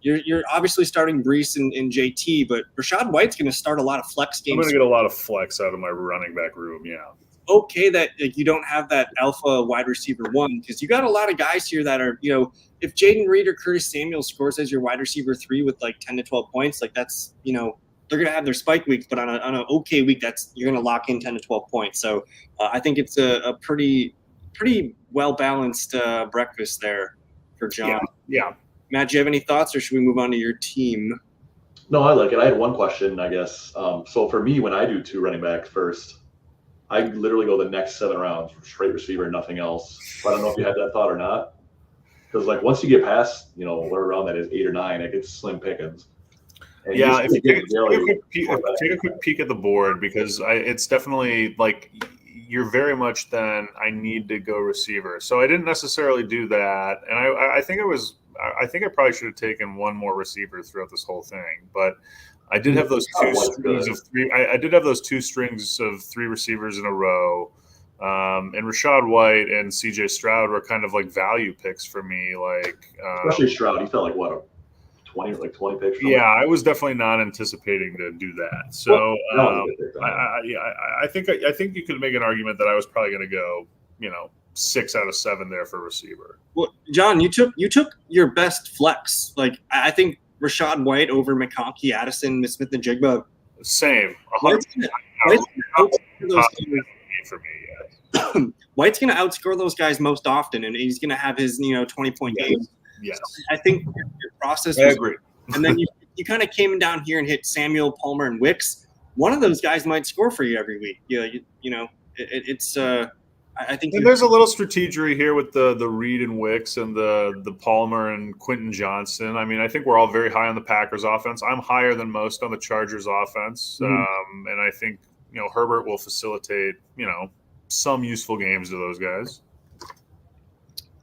You're obviously starting Brees and JT, but Rachaad White's going to start a lot of flex games. I'm going to get a lot of flex out of my running back room, yeah. Okay that you don't have that alpha wide receiver 1, because you got a lot of guys here that are, if Jaden Reed or Curtis Samuel scores as your wide receiver 3 with 10 to 12 points, that's, they're going to have their spike weeks, but on an okay week, you're going to lock in 10 to 12 points. So I think it's a pretty well-balanced breakfast there for John. Yeah. Matt, do you have any thoughts, or should we move on to your team? No, I like it. I had one question, I guess. So for me, when I do 2 running backs first, I literally go the next 7 rounds for straight receiver, nothing else. But I don't know if you had that thought or not. Because once you get past, where around that is 8 or 9, it gets slim pickings. And yeah, if you take a quick peek at the board, because it's definitely you're very much then I need to go receiver. So I didn't necessarily do that, and I think I probably should have taken 1 more receiver throughout this whole thing, but I did have those 2 strings of 3. I did have those 2 strings of 3 receivers in a row, and Rachaad White and C.J. Stroud were kind of value picks for me. Especially Stroud, he felt like what, 20 picks. Yeah, I was definitely not anticipating to do that. So I think you could make an argument that I was probably going to go, 6 out of 7 there for receiver. Well, John, you took your best flex. I think Rachaad White over McConkey, Addison, Smith-Njigba. Same. White's going to outscore those guys most often, and he's going to have his 20-point games. Yes. So I think your process was great. And then you kind of came down here and hit Samuel, Palmer, and Wicks. One of those guys might score for you every week. It's I think there's a little strategery here with the Reed and Wicks and the Palmer and Quentin Johnson. I mean, I think we're all very high on the Packers offense. I'm higher than most on the Chargers offense. And I think, Herbert will facilitate, some useful games to those guys.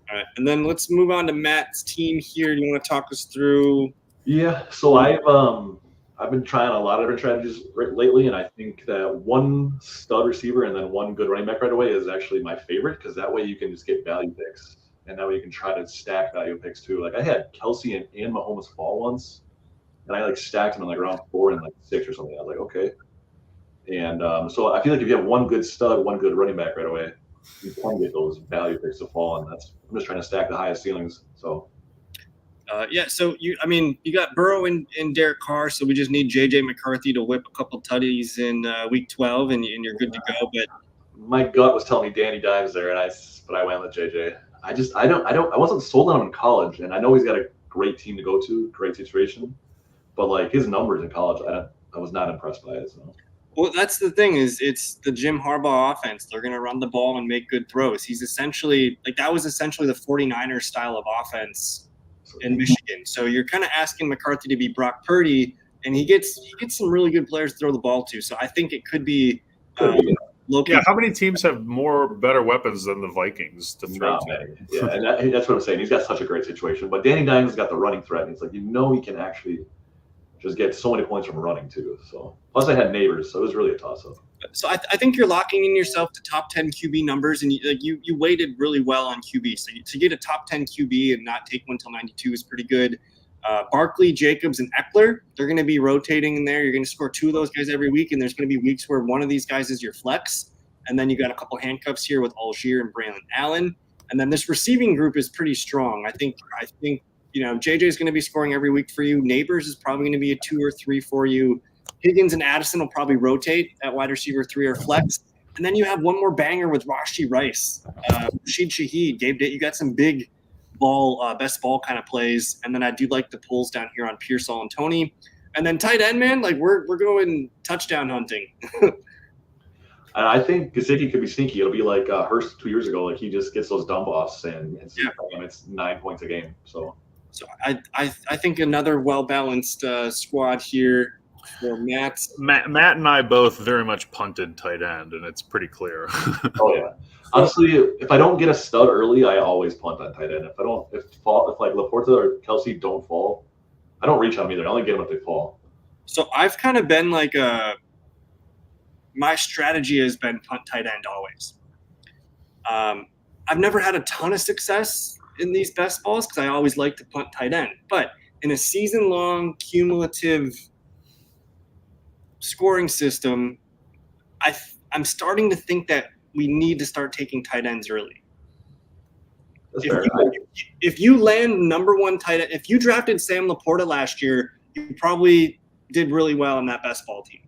All right, and then let's move on to Matt's team here. Do you want to talk us through? Yeah, so I've been trying a lot of different strategies lately, and I think that one stud receiver and then one good running back right away is actually my favorite because that way you can just get value picks, and that way you can try to stack value picks too. Like I had Kelsey and Mahomes fall once, and I like stacked them in like round 4 and like 6 or something. I was like, okay. And so I feel like if you have one good stud, one good running back right away, you can get those value picks to fall, and I'm just trying to stack the highest ceilings. So. So you got Burrow and Derek Carr, so we just need JJ McCarthy to whip a couple tutties in week 12, and you're good to go. But my gut was telling me Danny Dimes there, but I went with JJ. I wasn't sold on him in college, and I know he's got a great team to go to, great situation, but like his numbers in college, I was not impressed by it. So. Well, that's the thing is it's the Jim Harbaugh offense. They're going to run the ball and make good throws. He's essentially that was essentially the 49ers style of offense in Michigan. So you're kind of asking McCarthy to be Brock Purdy, and he gets some really good players to throw the ball to. So I think it could be Loki. Yeah, how many teams have better weapons than the Vikings to throw to? Yeah, and that's what I'm saying. He's got such a great situation. But Danny Dimes has got the running threat, and it's like he can actually just get so many points from running too. So plus I had Neighbors, so it was really a toss-up. So I think you're locking in yourself to top 10 QB numbers, and you weighted really well on QB. So to get a top 10 QB and not take one till 92 is pretty good. Barkley, Jacobs, and Eckler, they're going to be rotating in there. You're going to score 2 of those guys every week, and there's going to be weeks where one of these guys is your flex. And then you got a couple handcuffs here with Algier and Braylon Allen. And then this receiving group is pretty strong. I think JJ is going to be scoring every week for you. Neighbors is probably going to be a 2 or 3 for you. Higgins and Addison will probably rotate at wide receiver 3 or flex. And then you have one more banger with Rashee Rice, Rashid Shaheed, Gabe. You got some big ball, best ball kind of plays. And then I do like the pulls down here on Pearsall and Tony. And then tight end, man, like we're going touchdown hunting. And I think Gesicki could be sneaky. It'll be like Hurst 2 years ago. Like he just gets those dump offs and it's 9 points a game. So I think another well-balanced squad here for Matt. Matt and I both very much punted tight end, and it's pretty clear. Oh yeah. Honestly, if I don't get a stud early, I always punt on tight end. If like Laporta or Kelsey don't fall, I don't reach on them either. I only get them if they fall. So I've kind of been like my strategy has been punt tight end always. I've never had a ton of success in these best balls because I always like to punt tight end. But in a season-long cumulative scoring system, I'm starting to think that we need to start taking tight ends early. If you land number 1 tight end, if you drafted Sam Laporta last year, you probably did really well on that best ball team.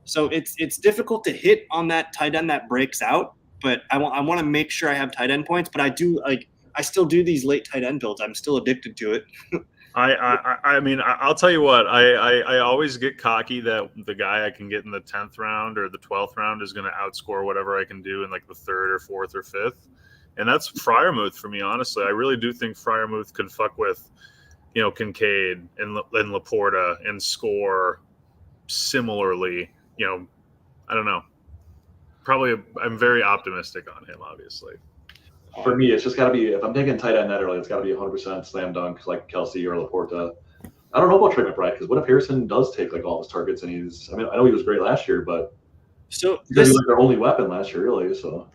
So it's difficult to hit on that tight end that breaks out, but I want to make sure I have tight end points. But I still do these late tight end builds. I'm still addicted to it. I mean, I'll tell you what. I always get cocky that the guy I can get in the 10th round or the 12th round is going to outscore whatever I can do in like the 3rd or 4th or 5th, and that's Freiermuth for me. Honestly, I really do think Freiermuth could fuck with, Kincaid and Laporta and score similarly. I don't know. Probably, I'm very optimistic on him, obviously. For me, it's just got to be, if I'm taking tight end that early, it's got to be 100% slam dunk like Kelsey or Laporta. I don't know about Trey McBride because what if Harrison does take like all his targets and I know he was great last year, but he's like their only weapon last year, really. So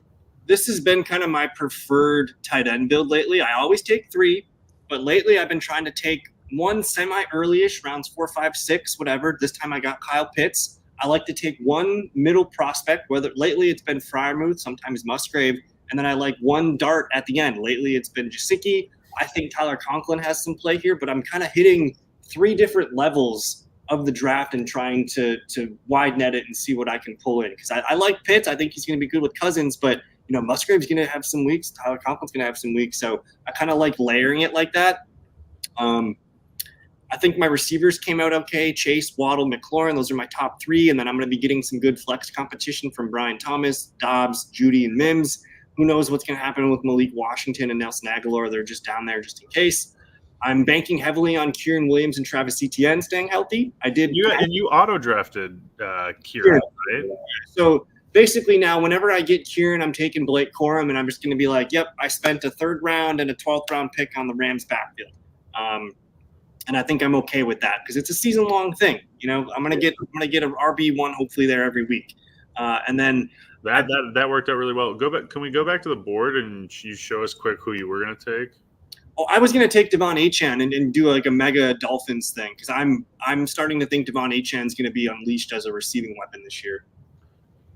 this has been kind of my preferred tight end build lately. I always take 3, but lately I've been trying to take 1 semi-early-ish, rounds 4, 5, 6, whatever. This time I got Kyle Pitts. I like to take 1 middle prospect, whether lately it's been Freiermuth, sometimes Musgrave, and then I like 1 dart at the end. Lately it's been Gesicki. I think Tyler Conklin has some play here, but I'm kind of hitting 3 different levels of the draft and trying to wide net it and see what I can pull in. Because I like Pitts. I think he's going to be good with Cousins, but Musgrave's going to have some weeks. Tyler Conklin's going to have some weeks. So I kind of like layering it like that. I think my receivers came out okay. Chase, Waddle, McLaurin, those are my top 3. And then I'm going to be getting some good flex competition from Brian Thomas, Dobbs, Judy, and Mims. Who knows what's going to happen with Malik Washington and Nelson Aguilar. They're just down there just in case. I'm banking heavily on Kieran Williams and Travis Etienne staying healthy. I did. You auto-drafted Kieran, right? So basically now whenever I get Kieran, I'm taking Blake Corum, and I'm just going to be like, yep, I spent a 3rd round and a 12th round pick on the Rams backfield. And I think I'm okay with that because it's a season long thing. You know, I'm gonna get an RB1 hopefully there every week, and then that worked out really well. Go back. Can we go back to the board and you show us quick who you were gonna take? Oh, I was gonna take Devon Achane and do like a mega Dolphins thing because I'm starting to think Devon Achane's gonna be unleashed as a receiving weapon this year.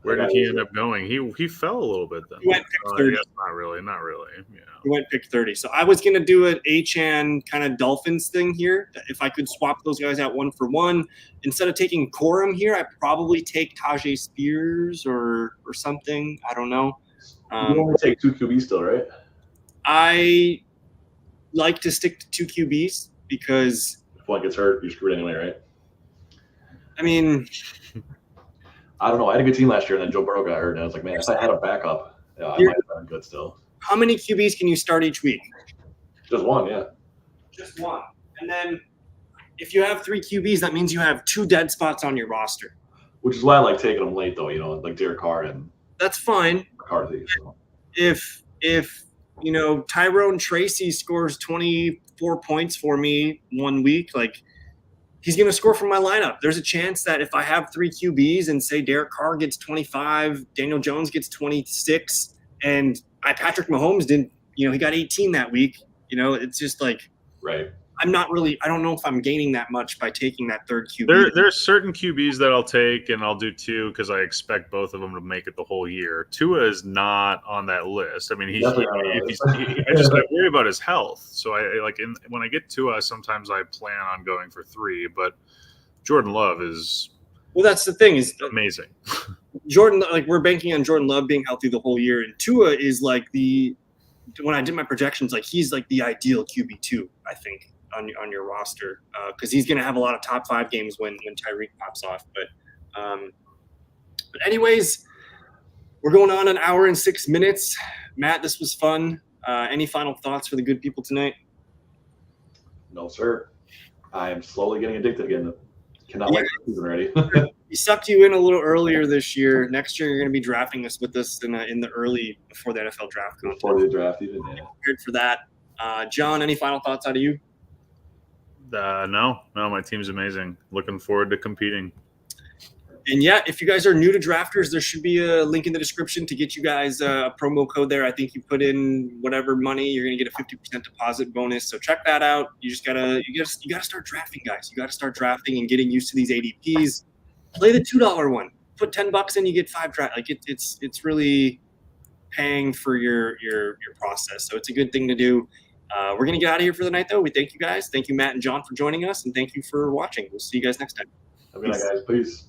Where did he end up going? He fell a little bit then. He went pick 30. Not really. Yeah. He went pick 30. So I was going to do an Achane kind of Dolphins thing here. If I could swap those guys out 1 for 1. Instead of taking Corum here, I'd probably take Tajay Spears or something. I don't know. You only take 2 QBs still, right? I like to stick to 2 QBs because if one gets hurt, you're screwed anyway, right? I mean, I don't know. I had a good team last year, and then Joe Burrow got hurt, and I was like, man, if I had a backup, I might have been good still. How many QBs can you start each week? Just one, yeah. Just one. And then if you have 3 QBs, that means you have 2 dead spots on your roster. Which is why I like taking them late, though, like Derek Carr and that's fine. McCarthy. So. If Tyrone Tracy scores 24 points for me 1 week, like he's going to score from my lineup. There's a chance that if I have 3 QBs and say Derek Carr gets 25, Daniel Jones gets 26, and Patrick Mahomes didn't, he got 18 that week. It's just like, right. I don't know if I'm gaining that much by taking that 3rd QB. There are certain QBs that I'll take, and I'll do 2 because I expect both of them to make it the whole year. Tua is not on that list. I mean, I worry about his health. So when I get Tua, sometimes I plan on going for 3, but Jordan Love is that's the thing is amazing. Jordan, we're banking on Jordan Love being healthy the whole year, and Tua is when I did my projections, he's the ideal QB2, I think, on your roster because he's going to have a lot of top 5 games when Tyreek pops off. But anyways, we're going on an hour and 6 minutes. Matt, this was fun. Any final thoughts for the good people tonight? No, sir. I am slowly getting addicted again. Cannot wait for the season already. We sucked you in a little earlier this year. Next year, you're going to be drafting us with us in the early before the NFL draft. Before the draft, even. Yeah. Prepared for that. John, any final thoughts out of you? No, my team's amazing. Looking forward to competing. And yeah, if you guys are new to Drafters, there should be a link in the description to get you guys a promo code there. I think you put in whatever money, you're gonna get a 50% deposit bonus. So check that out. You gotta start drafting, guys. You gotta start drafting and getting used to these ADPs. Play the $2 one. Put $10 in, you get 5 draft. It's really paying for your process. So it's a good thing to do. We're going to get out of here for the night, though. We thank you guys. Thank you, Matt and John, for joining us, and thank you for watching. We'll see you guys next time. Have a good night, guys. Peace.